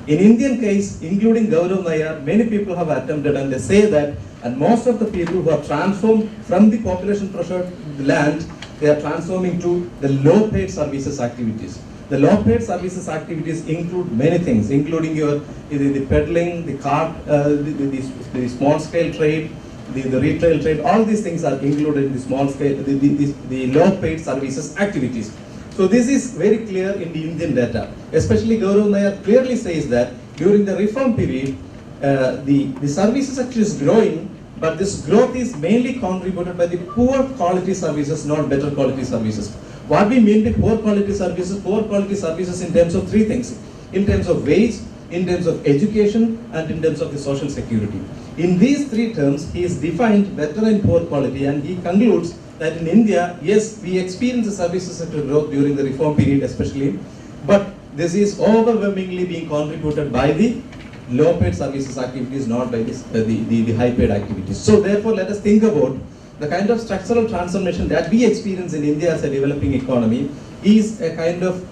In Indian case, including Gaurav Nayar, many people have attempted, and they say that, and most of the people who are transformed from the population pressured land, they are transforming to the low paid services activities. The low paid services activities include many things, including the peddling, the cart, the small scale trade, the retail trade. All these things are included in the small scale, the low paid services activities. So this is very clear in the Indian data. Especially Gaurav Nayar clearly says that during the reform period, the services sector is growing, but this growth is mainly contributed by the poor quality services, not better quality services. What we mean by poor quality services in terms of three things: in terms of wage, in terms of education, and in terms of the social security. In these three terms, he is defined better and poor quality, and he concludes that in India, yes, we experience the services sector growth during the reform period especially, but this is overwhelmingly being contributed by the low paid services activities, not by the high paid activities. So therefore, let us think about the kind of structural transformation that we experience in India as a developing economy is a kind of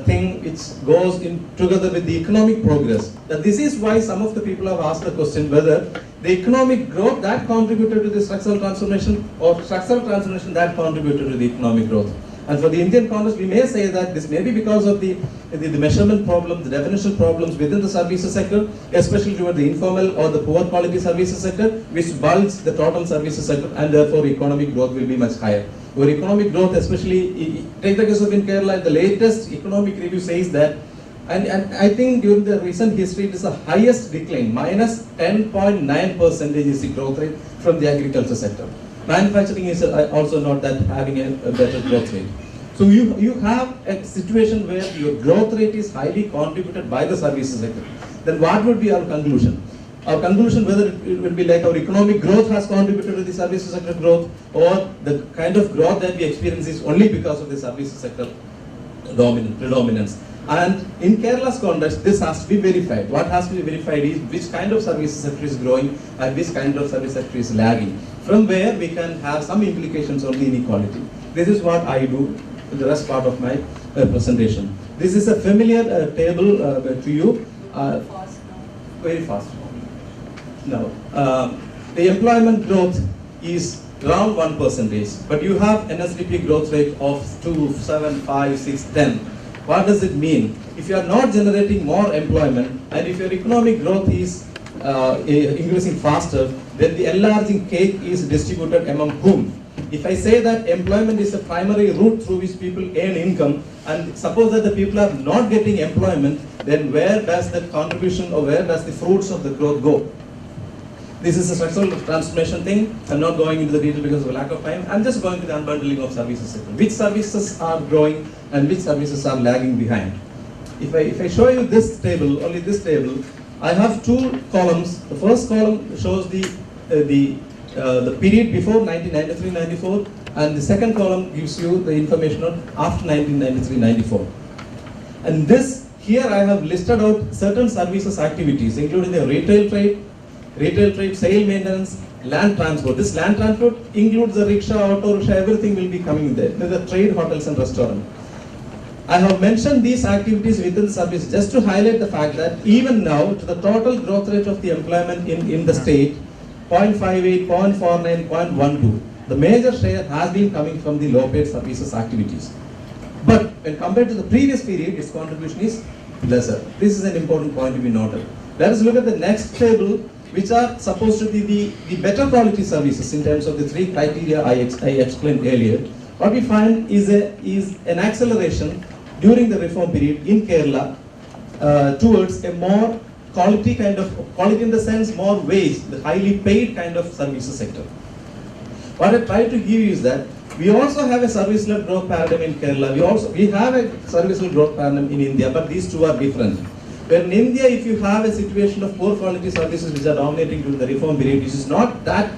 thing which goes in together with the economic progress. That this is why some of the people have asked the question whether the economic growth that contributed to the structural transformation or structural transformation that contributed to the economic growth. And for the Indian context, we may say that this may be because of the measurement problems, the definitional problems within the services sector, especially toward the informal or the poor quality services sector, which bulks the total services sector, and therefore economic growth will be much higher. Where economic growth, especially, take the case of in Kerala, the latest economic review says that, and I think during the recent history, it is the highest decline, minus 10.9% is the growth rate from the agriculture sector. Manufacturing is also not that having a better growth rate. So you have a situation where your growth rate is highly contributed by the services sector. Then what would be our conclusion? Our conclusion whether it will be like our economic growth has contributed to the services sector growth, or the kind of growth that we experience is only because of the services sector predominance. And in Kerala's context, this has to be verified. What has to be verified is which kind of services sector is growing and which kind of service sector is lagging. From where we can have some implications on the inequality. This is what I do in the rest part of my presentation. This is a familiar table to you. Very fast. No. The employment growth is around 1%, but you have an SDP growth rate of 2, 7, 5, 6, 10. What does it mean? If you are not generating more employment, and if your economic growth is increasing faster, then the enlarging cake is distributed among whom? If I say that employment is a primary route through which people earn income, and suppose that the people are not getting employment, then where does the contribution or where does the fruits of the growth go? This is a structural transformation thing. I'm not going into the detail because of lack of time. I'm just going to the unbundling of services sector. Which services are growing and which services are lagging behind? If I show you this table, only this table, I have two columns. The first column shows the period before 1993-94, and the second column gives you the information on after 1993-94. And this here I have listed out certain services activities, including the retail trade, sale maintenance, land transport. This land transport includes the rickshaw, auto rickshaw, everything will be coming there. The trade, hotels and restaurant. I have mentioned these activities within the service just to highlight the fact that even now, to the total growth rate of the employment in the state, 0.58, 0.49, 0.12, the major share has been coming from the low paid services activities. But when compared to the previous period, its contribution is lesser. This is an important point to be noted. Let us look at the next table, which are supposed to be the better quality services in terms of the three criteria I explained earlier. What we find is an acceleration during the reform period in Kerala towards a more quality in the sense more wage, the highly paid kind of services sector. What I try to give you is that we also have a service-led growth paradigm in Kerala. We have a service-led growth paradigm in India, but these two are different. Where in India, if you have a situation of poor quality services which are dominating during the reform period, which is not that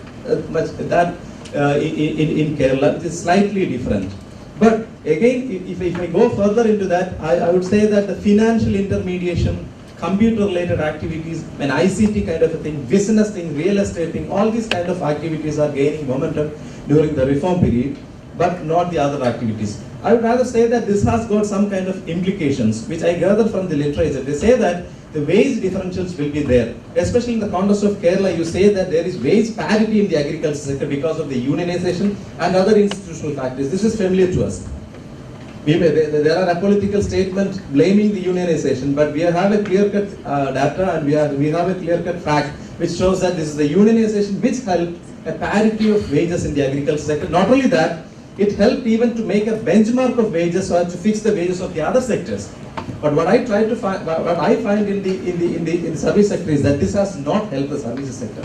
much in Kerala, it is slightly different. But again, if I go further into that, I would say that the financial intermediation, computer-related activities, an ICT kind of a thing, business thing, real estate thing, all these kind of activities are gaining momentum during the reform period, but not the other activities. I would rather say that this has got some kind of implications, which I gather from the literature. They say that the wage differentials will be there. Especially in the context of Kerala, you say that there is wage parity in the agriculture sector because of the unionization and other institutional factors. This is familiar to us. There are a political statement blaming the unionization, but we have a clear-cut data and we have a clear-cut fact which shows that this is the unionization which helped a parity of wages in the agriculture sector. Not only that, it helped even to make a benchmark of wages so as to fix the wages of the other sectors. But what I try to find, what I find in the service sector is that this has not helped the services sector.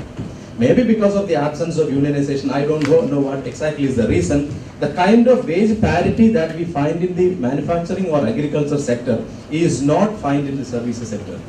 Maybe because of the absence of unionization, I don't know what exactly is the reason. The kind of wage parity that we find in the manufacturing or agriculture sector is not found in the services sector.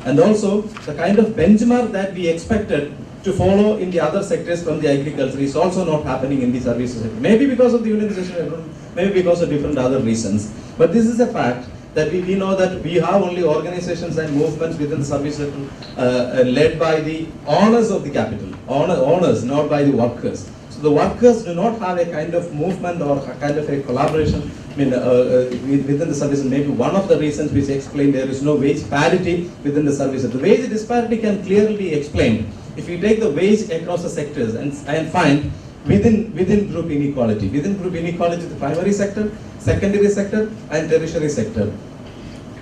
And also, the kind of benchmark that we expected to follow in the other sectors from the agriculture is also not happening in the services sector. Maybe because of the unionization, maybe because of different other reasons. But this is a fact that we know that we have only organizations and movements within the service sector led by the owners of the capital, owners, not by the workers. So the workers do not have a kind of movement or a kind of a collaboration within the service. Maybe one of the reasons which explain there is no wage parity within the service. The wage disparity can clearly be explained if you take the wage across the sectors and find within group inequality. Within group inequality, the primary sector, secondary sector and tertiary sector.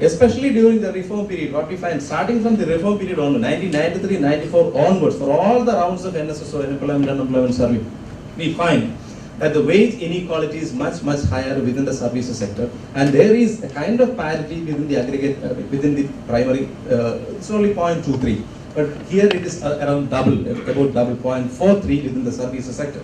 Especially during the reform period, what we find starting from the reform period on 1993-94 onwards, for all the rounds of NSSO, unemployment survey, we find that the wage inequality is much higher within the services sector, and there is a kind of parity within the aggregate, within the primary, it's only 0.23, but here it is around double, about double, 0.43 within the services sector.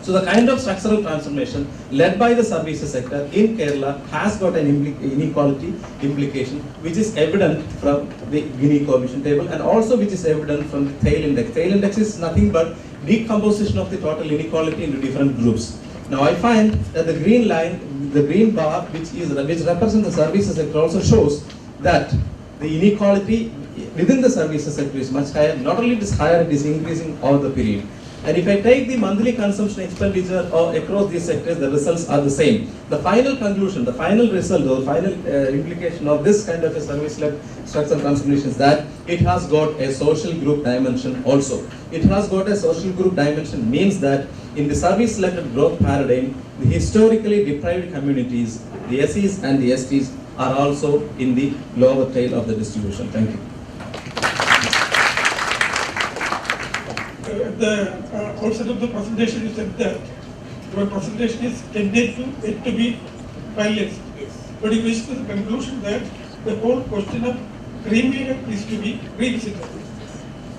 So the kind of structural transformation led by the services sector in Kerala has got an inequality implication which is evident from the Gini coefficient table and also which is evident from the tail index. Tail index is nothing but decomposition of the total inequality into different groups. Now I find that the green line, the green bar which represents the services sector also shows that the inequality within the services sector is much higher. Not only it is higher, it is increasing over the period. And if I take the monthly consumption expenditure across these sectors, the results are the same. The final conclusion, the final result or final implication of this kind of a service-led structural transformation is that it has got a social group dimension also. It has got a social group dimension means that in the service-led growth paradigm, the historically deprived communities, the SCs and the STs are also in the lower tail of the distribution. Thank you. At the outset of the presentation, you said that your presentation is tended to it to be balanced. But you reached to the conclusion that the whole question of creamy is to be revisited.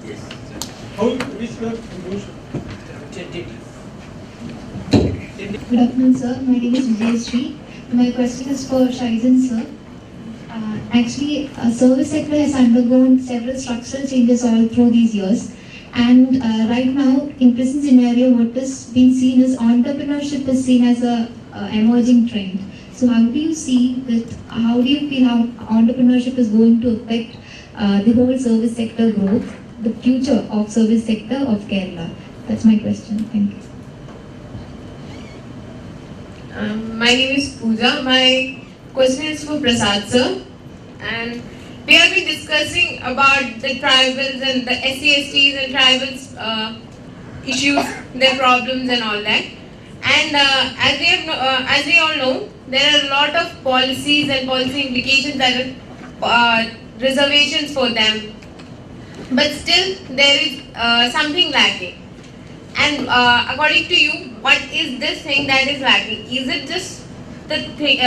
Yes. How you reach the conclusion? Good afternoon, sir. My name is Vijayashree. My question is for Shaizen, sir. Actually, service sector has undergone several structural changes all through these years. And right now, in present scenario, what is being seen is entrepreneurship is seen as a emerging trend. So how do you see that? How do you feel how entrepreneurship is going to affect the whole service sector growth, the future of service sector of Kerala? That's my question. Thank you. My name is Pooja. My question is for Prasad, sir. And we have been discussing about the tribals and the SCSTs and tribals issues, their problems and all that. And as we all know, there are a lot of policies and policy implications that are reservations for them. But still, there is something lacking. And according to you, what is this thing that is lacking? Is it just the thing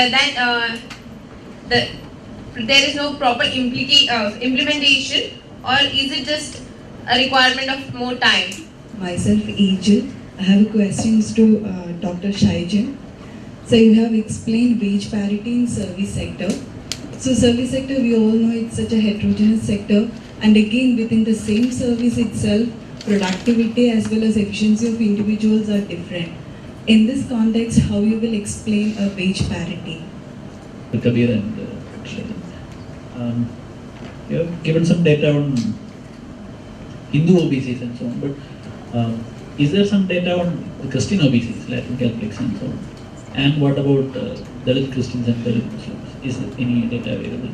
there is no proper implementation, or is it just a requirement of more time? Myself, Angel. I have a questions to Dr. Shaijan. So you have explained wage parity in service sector. So service sector, we all know it's such a heterogeneous sector, and again within the same service itself, productivity as well as efficiency of individuals are different. In this context, how you will explain a wage parity? Kabir and you have given some data on Hindu OBCs and so on, but is there some data on the Christian OBCs, Latin Catholics and so on? And what about Dalit Christians and Dalit Muslims? Is there any data available?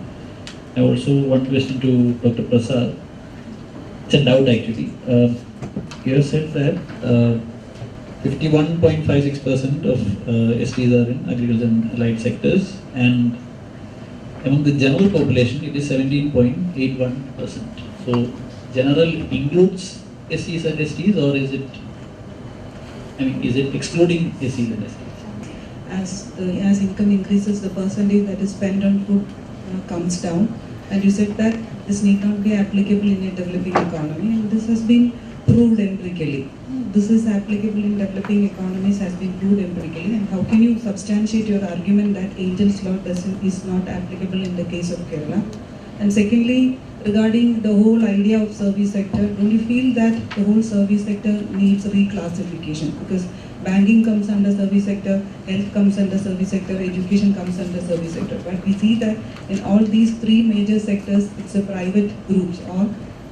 I also one question to Dr. Prasad. It's a doubt actually. You have said that 51.56% of STs are in agriculture and allied sectors, and among the general population it is 17.81%. So general includes SCs and STs, or is it, is it excluding SCs and STs? As income increases, the percentage that is spent on food comes down, and you said that this need not be applicable in a developing economy, and this has been proved empirically. This is applicable in developing economies, has been proved empirically, and how can you substantiate your argument that Angel's law is not applicable in the case of Kerala? And secondly, regarding the whole idea of service sector, don't you feel that the whole service sector needs reclassification? Because banking comes under service sector, health comes under service sector, education comes under service sector. But we see that in all these three major sectors, it's a private groups, or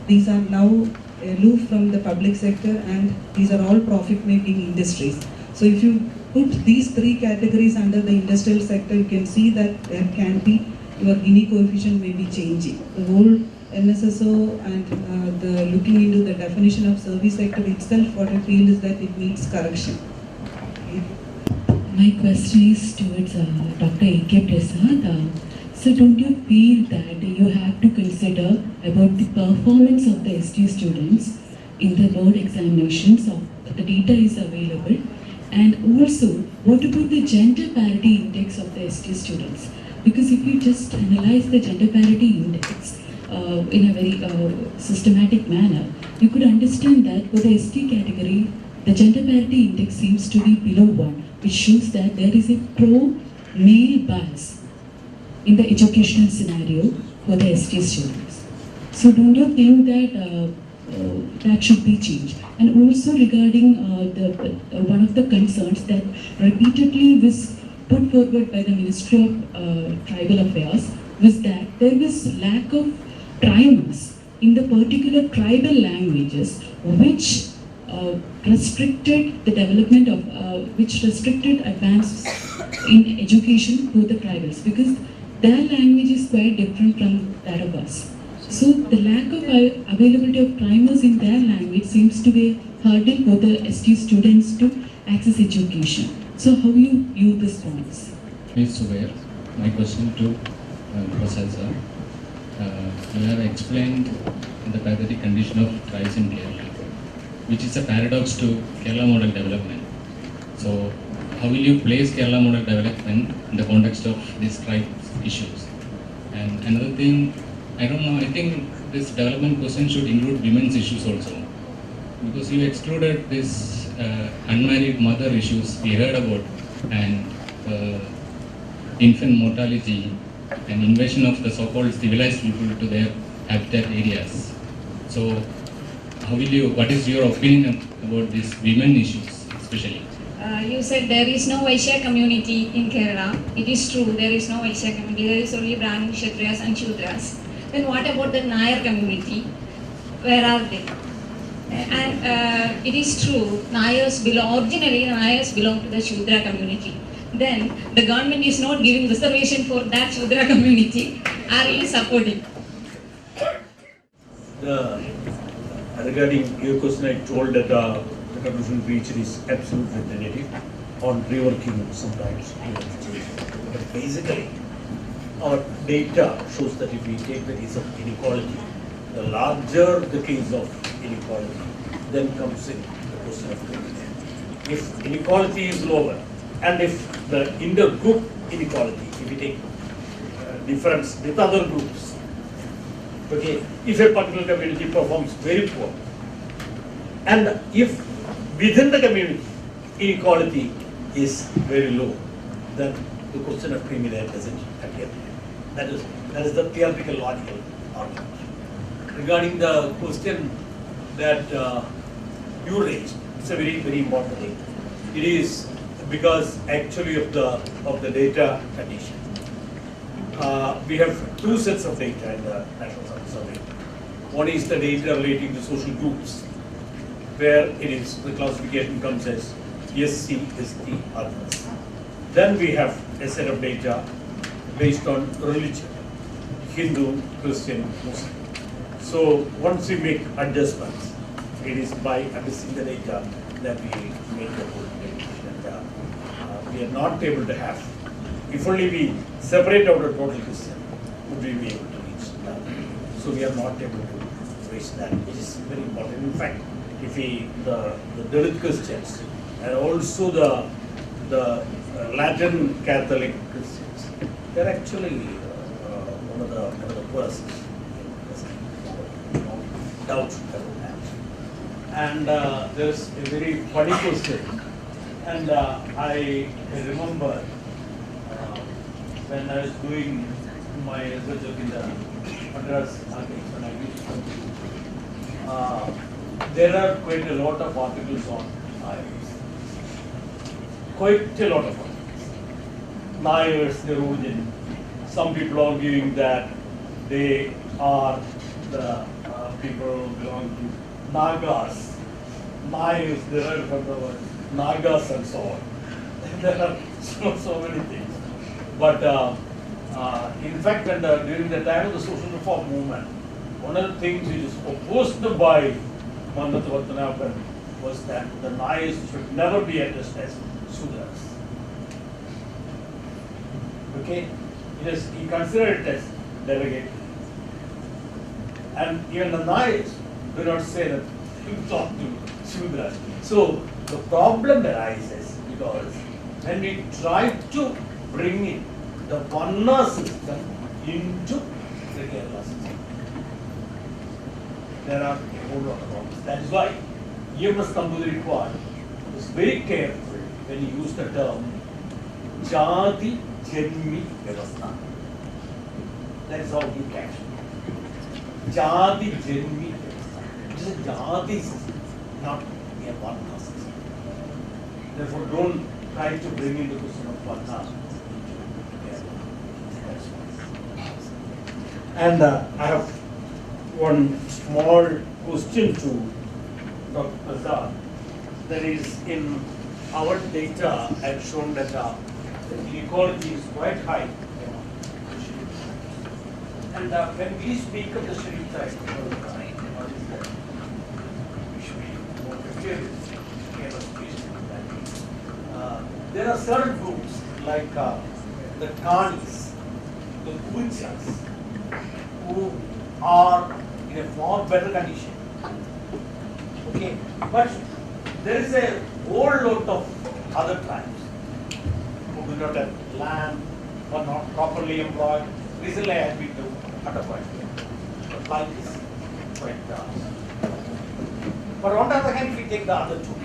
these are now aloof from the public sector, and these are all profit-making industries. So if you put these three categories under the industrial sector, you can see that there can be, your Gini coefficient may be changing. The whole NSSO and the looking into the definition of service sector itself, what I feel is that it needs correction. My question is towards Dr. A.K. Prasad. So don't you feel that you have to consider about the performance of the ST students in the board examinations, of the data is available, and also what about the gender parity index of the ST students? Because if you just analyze the gender parity index in a very systematic manner, you could understand that for the ST category, the gender parity index seems to be below 1, which shows that there is a pro-male bias in the educational scenario for the ST students. So don't you think that that should be changed? And also regarding one of the concerns that repeatedly was put forward by the Ministry of Tribal Affairs was that there was lack of primers in the particular tribal languages, which restricted the development of, which restricted advances in education for the tribals, because their language is quite different from that of us. So the lack of availability of primers in their language seems to be a hurdle for the ST students to access education. So how you view this points? Ms. Subair, my question to Prasad sir. You have explained the pathetic condition of tribes in Kerala, which is a paradox to Kerala model development. So how will you place Kerala model development in the context of these tribe issues? And another thing, I don't know, I think this development question should include women's issues also, because you excluded this unmarried mother issues we heard about, and infant mortality and invasion of the so-called civilized people to their habitat areas. So how will you, what is your opinion about these women issues especially? You said there is no Vaishya community in Kerala. It is true, there is no Vaishya community. There is only Brahmin, Kshatriyas and Shudras. Then what about the Nair community? Where are they? And it is true, originally Nairs belong to the Shudra community. Then the government is not giving reservation for that Shudra community. Are you supporting? Regarding your question, I told that the conclusion reached is absolutely negative on reworking sometimes. But basically, our data shows that if we take the case of inequality, the larger the case of inequality, then comes in the question of privilege. If inequality is lower, and if the intergroup inequality, if we take difference with other groups, okay, if a particular community performs very poor, and if within the community inequality is very low, then the question of privilege doesn't appear. That is the theoretical logical argument. Regarding the question that you raised, it's a very, very important thing. It is because actually of the data condition. We have two sets of data in the National Census Survey. One is the data relating to social groups, where it is the classification comes as SC, ST, others. Then we have a set of data based on religion, Hindu, Christian, Muslim. So once we make adjustments, it is by assessing the data that we make the whole data. And we are not able to have, if only we separate out the total Christian, would we be able to reach that? So we are not able to reach that, which is very important. In fact, if we, the Dalit Christians and also the Latin Catholic Christians, they're actually one of the worst. No doubt about that. And there's a very funny question. And I remember when I was doing my research in the Madras articles, when I used to, there are quite a lot of articles on Nayars. Quite a lot of articles. Nayars, the origin. Some people arguing that they are the people belong to Nagas. Nayars, derived from the word Nagas and so on. There are so many things. But in fact, when during the time of the social reform movement, one of the things which is opposed by Mandat Vatanapan was that the Nayars should never be addressed as Sudras. Okay? He considered it as delegate. And even the Nayars do not say that you talk to Sudras. So the problem arises because when we try to bring in the Varna system into the Kerala system, there are a whole lot of problems. That is why E.M.S. Namboodiripad was very careful when he used the term Jati Janmi Vyavastha. That is how he catches it. Jati Janmi Vyavastha. It is a Jati system, not a Varna system. Therefore, don't try to bring in the question of Varna. And I have one small question to Dr. Prasad. That is, in our data, I have shown that the inequality is quite high. And when we speak of the schedule type, what is that? We should be more clear. There are certain groups like the Kanis, the Kuchas, who are in a far better condition. Okay, but there is a whole lot of other tribes who do not have land or not properly employed. Recently, I had been to Hyderabad. The life is quite But on the other hand, if we take the other two,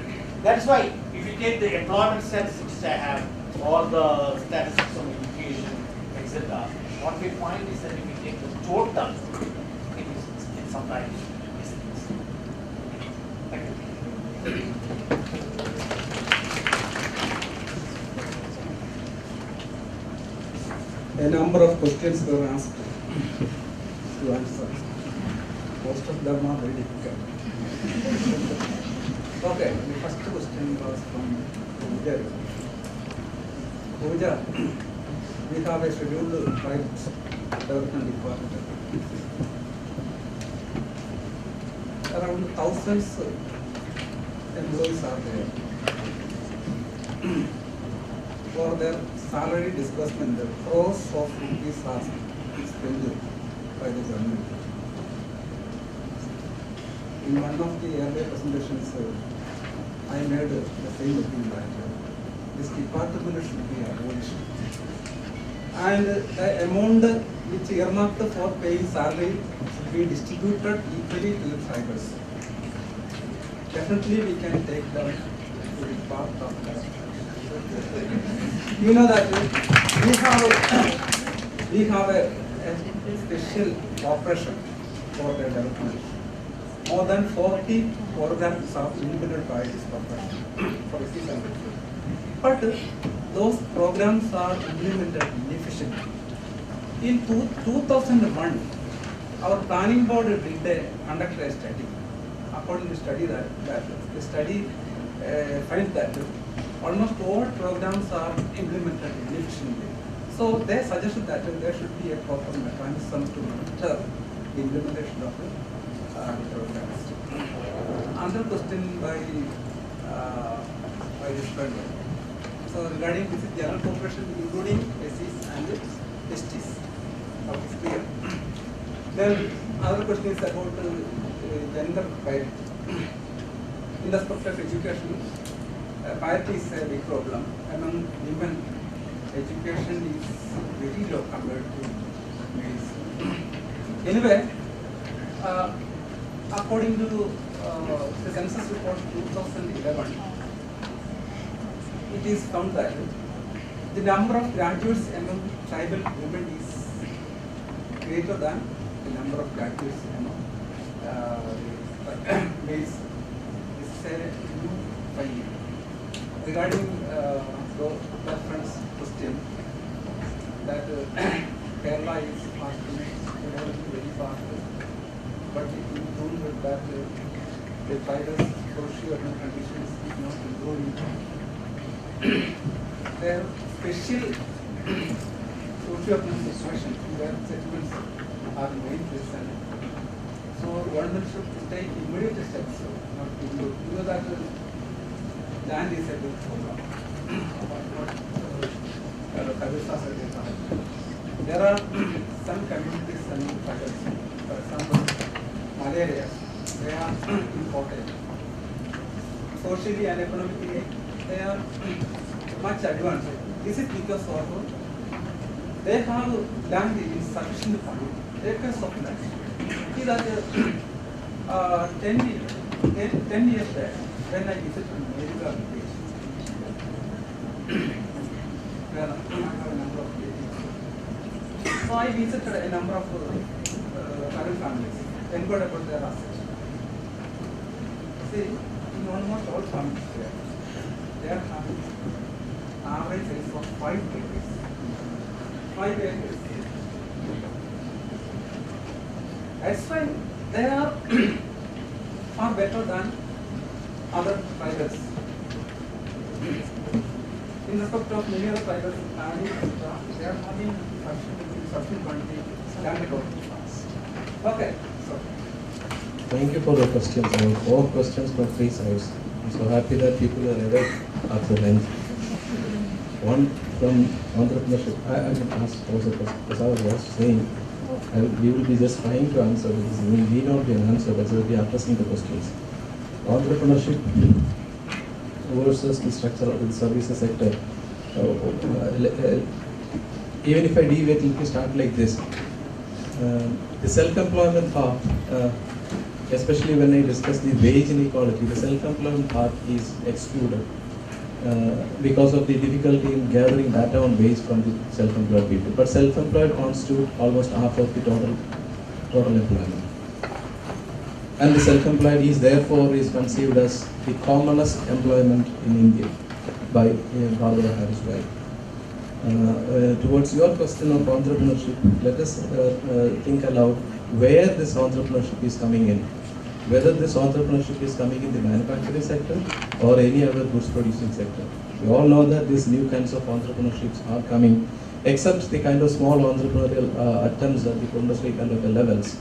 that's why if you take the employment statistics I have, all the statistics on education, etc., what we find is that if we take the total, it is sometimes mistakes. Thank you. A number of questions were asked to answer. Most of them are very difficult. Okay, the first question was from Pooja. Pooja, we have a scheduled tribes development department. Around thousands employees are there. For their salary disbursement, the crores of rupees are spent by the government. In one of the earlier presentations, I made the same opinion that this department should be abolished. And the amount which earmarked for paying salary should be distributed equally to the tribals. Definitely we can take them to be part of that. You know that we have a special operation for the development. More than 40 programs are implemented by this corporation for the season. But those programs are implemented inefficiently. In 2001, our planning board conducted a study. According to study the study finds that almost all programs are implemented inefficiently. So they suggested that there should be a proper mechanism to monitor the implementation of the programs. Another question by this friend. So regarding this general population, including SCs and STs, how is clear. Then another question is about gender parity. In the aspect of education, parity is a big problem. Among women, education is very low compared to males. Anyway, according to the census report 2011, it is found that the number of graduates among tribal women is greater than the number of graduates among males. This is a new finding. Regarding the friend's question, that Kerala is fast, developing very fast, but it is proven that the tribal socio-economic conditions is not improving. Their special socio-economic situation where settlements are made present. So government should take immediate steps, not ignore. You know that land is a big problem. There are some communities and tribes, for example, Malaria, they are important. Socially and economically, they are much advanced. This is because of they have land in sufficient quantity, acres of land. See that 10 years back, when I visited Hyderabad village, where I have a number of villages. So I visited a number of current families, inquired about their assets. See, in almost all families there, they are having average size of 5 acres. 5 acres. That's why they are far better than other tribes. In respect of many other tribes, they are having sufficient quantity land development funds. Okay, so. Thank you for the questions. I have 4 questions from 3 sides. I'm so happy that people are awake at the length. One from entrepreneurship. I can ask also Prasad was saying, we will be just trying to answer this. We need not be an answer, but we will be addressing the questions. Entrepreneurship versus the structure of the services sector. Even if I deviate, let me start like this. The self-employment part, especially when I discuss the wage inequality, the self-employment part is excluded because of the difficulty in gathering data on wage from the self-employed people. But self-employed constitute almost half of the total employment. And the self-employed is therefore conceived as the commonest employment in India by Barbara Harris White. Towards your question of entrepreneurship, let us think aloud where this entrepreneurship is coming in. Whether this entrepreneurship is coming in the manufacturing sector or any other goods producing sector. We all know that these new kinds of entrepreneurships are coming, except the kind of small entrepreneurial attempts at the industry kind of levels.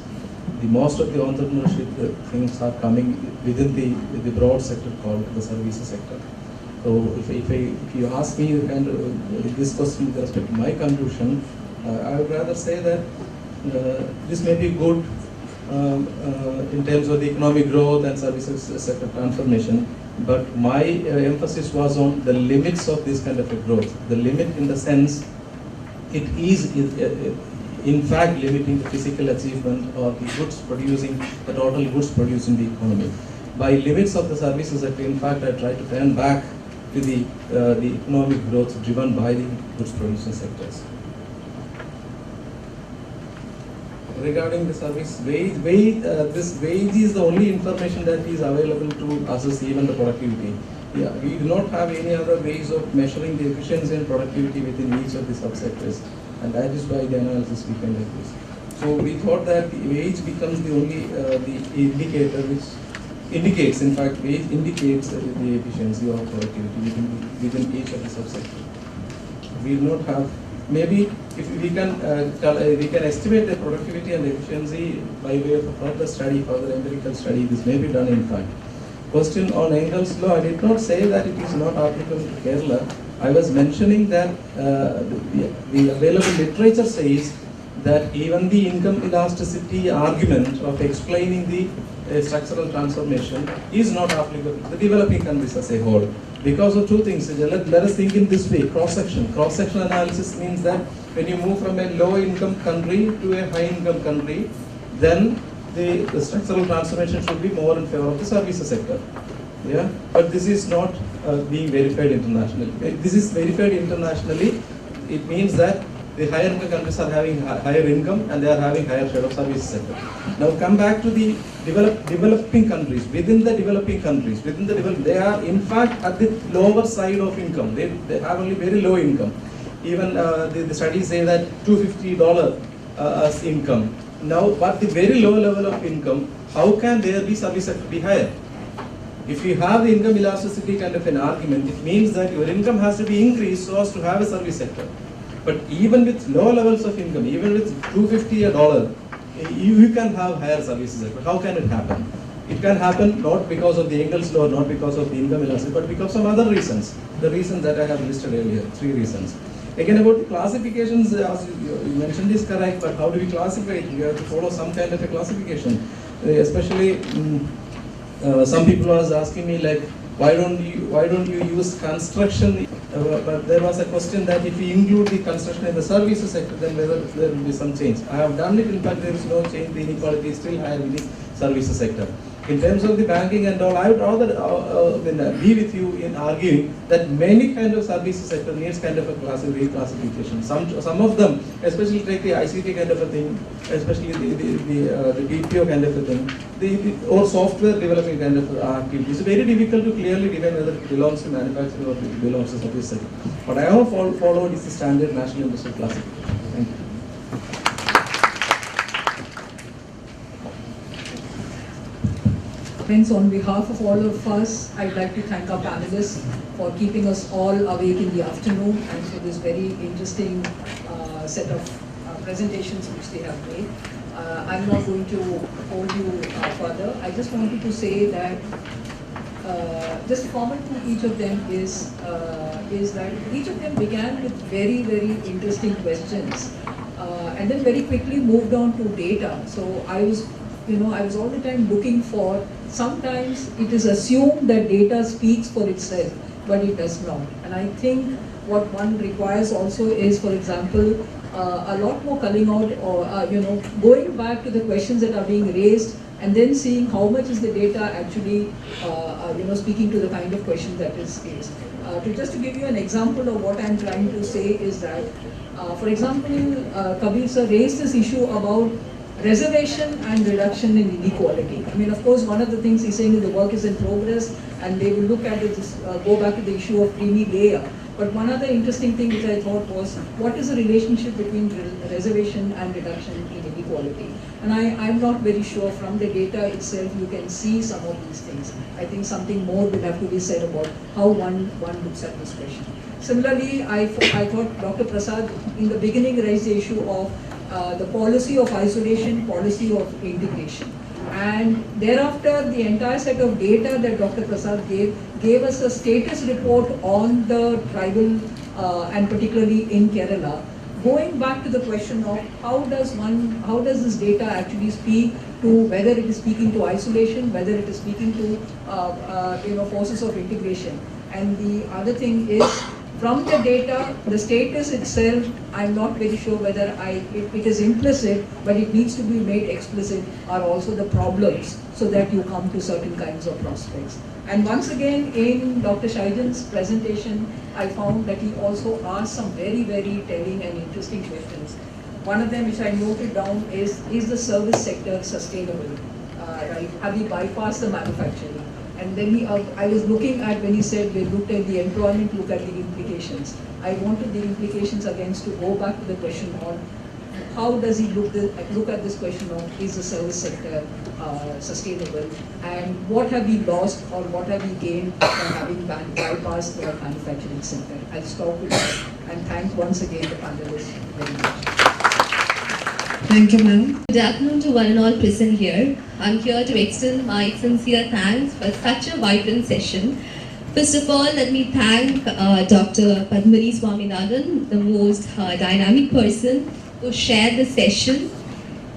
The most of the entrepreneurship things are coming within the broad sector called the services sector. So if you ask me kind of this question with respect to my conclusion, I would rather say that this may be good in terms of the economic growth and services sector transformation, but my emphasis was on the limits of this kind of a growth. The limit in the sense it is in fact limiting the physical achievement or the goods producing, the total goods produced in the economy. By limits of the services sector, in fact, I try to turn back to the economic growth driven by the goods producing sectors. Regarding the service wage, this wage is the only information that is available to assess even the productivity. Yeah, we do not have any other ways of measuring the efficiency and productivity within each of the subsectors, and that is why the analysis became like this. So we thought that the wage becomes the only the indicator which indicates, in fact, wage indicates the efficiency or productivity within each of the subsectors. We do not have. Maybe if we can estimate the productivity and efficiency by way of a further study, further empirical study. This may be done in fact. Question on Engel's law, I did not say that it is not applicable to Kerala. I was mentioning that the available literature says that even the income elasticity argument of explaining the structural transformation is not applicable to the developing countries as a whole. Because of 2 things. Let us think in this way, cross-section. Cross-section analysis means that when you move from a low income country to a high income country, then the structural transformation should be more in favor of the services sector. Yeah, but this is not being verified internationally. This is verified internationally. It means that the higher income countries are having higher income and they are having higher share of services sector. Now come back to the developing countries. Within the developing countries, they are in fact at the lower side of income. They have only very low income. Even the studies say that $250 as income. Now, but the very low level of income, how can there be service sector be higher? If you have the income elasticity kind of an argument, it means that your income has to be increased so as to have a service sector. But even with low levels of income, even with $250, you can have higher services sector. How can it happen? It can happen not because of the Engels law, not because of the income elasticity, but because of some other reasons. The reasons that I have listed earlier, 3 reasons. Again, about the classifications, as you mentioned is correct, but how do we classify it? We have to follow some kind of a classification. Especially, some people was asking me like, why don't you use construction? But there was a question that if we include the construction in the services sector, then whether there will be some change. I have done it. In fact, there is no change. The inequality is still higher in the services sector. In terms of the banking and all, I would rather be with you in arguing that many kind of services sector needs kind of a reclassification. Some of them, especially take the ICT kind of a thing, especially the BPO kind of a thing, or software developing kind of activity. It's very difficult to clearly define whether it belongs to manufacturing or it belongs to service sector. What I have followed is the standard national industrial classification. Thank you. Friends, on behalf of all of us, I'd like to thank our panelists for keeping us all awake in the afternoon and for this very interesting set of presentations which they have made. I'm not going to hold you further. I just wanted to say that just common to each of them is that each of them began with very, very interesting questions and then very quickly moved on to data. So I was all the time looking for, sometimes it is assumed that data speaks for itself, but it does not. And I think what one requires also is, for example, a lot more culling out or, going back to the questions that are being raised and then seeing how much is the data actually, speaking to the kind of question that is raised. Just to give you an example of what I'm trying to say is that, for example, Kabir sir raised this issue about reservation and reduction in inequality. I mean, of course, one of the things he's saying is the work is in progress and they will look at it, go back to the issue of creamy layer. But one other interesting thing which I thought was, what is the relationship between reservation and reduction in inequality? And I'm not very sure from the data itself you can see some of these things. I think something more will have to be said about how one looks at this question. Similarly, I thought Dr. Prasad in the beginning raised the issue of the policy of isolation, policy of integration. And thereafter, the entire set of data that Dr. Prasad gave us a status report on the tribal and particularly in Kerala, going back to the question of how does this data actually speak to whether it is speaking to isolation, whether it is speaking to forces of integration. And the other thing is, from the data, the status itself, I'm not very sure whether it is implicit, but it needs to be made explicit, are also the problems, so that you come to certain kinds of prospects. And once again, in Dr. Shaijan's presentation, I found that he also asked some very, very telling and interesting questions. One of them which I noted down is the service sector sustainable? Right? Have we bypassed the manufacturing? And then I was looking at, when he said we looked at the employment, look at the implications. I wanted the implications again to go back to the question on how does he look at this question of, is the service sector sustainable, and what have we lost or what have we gained from having bypassed the manufacturing sector. I'll stop with that and thank once again the panelists very much. Thank you, ma'am. Good afternoon to one and all present here. I'm here to extend my sincere thanks for such a vibrant session. First of all, let me thank Dr. Padmini Swaminathan, the most dynamic person who shared the session.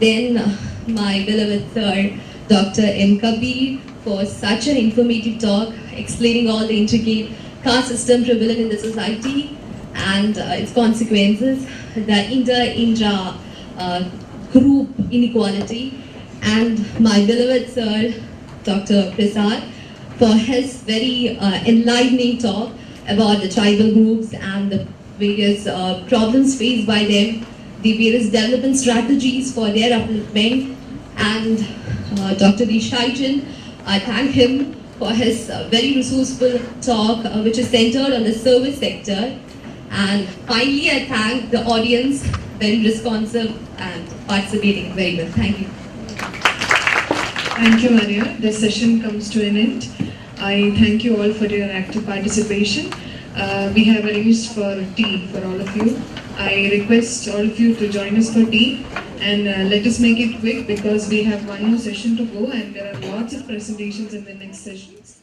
Then my beloved sir, Dr. M. Kabir, for such an informative talk, explaining all the intricate caste system prevalent in the society. and its consequences, the intra group inequality, and my beloved sir, Dr. Prasad, for his very enlightening talk about the tribal groups and the various problems faced by them, the various development strategies for their upliftment, and Dr. Shaijan, I thank him for his very resourceful talk which is centered on the service sector. And finally, I thank the audience, very responsive and participating very well. Thank you. Thank you, Maria. The session comes to an end. I thank you all for your active participation. We have arranged for tea for all of you. I request all of you to join us for tea, and let us make it quick because we have one more session to go and there are lots of presentations in the next sessions.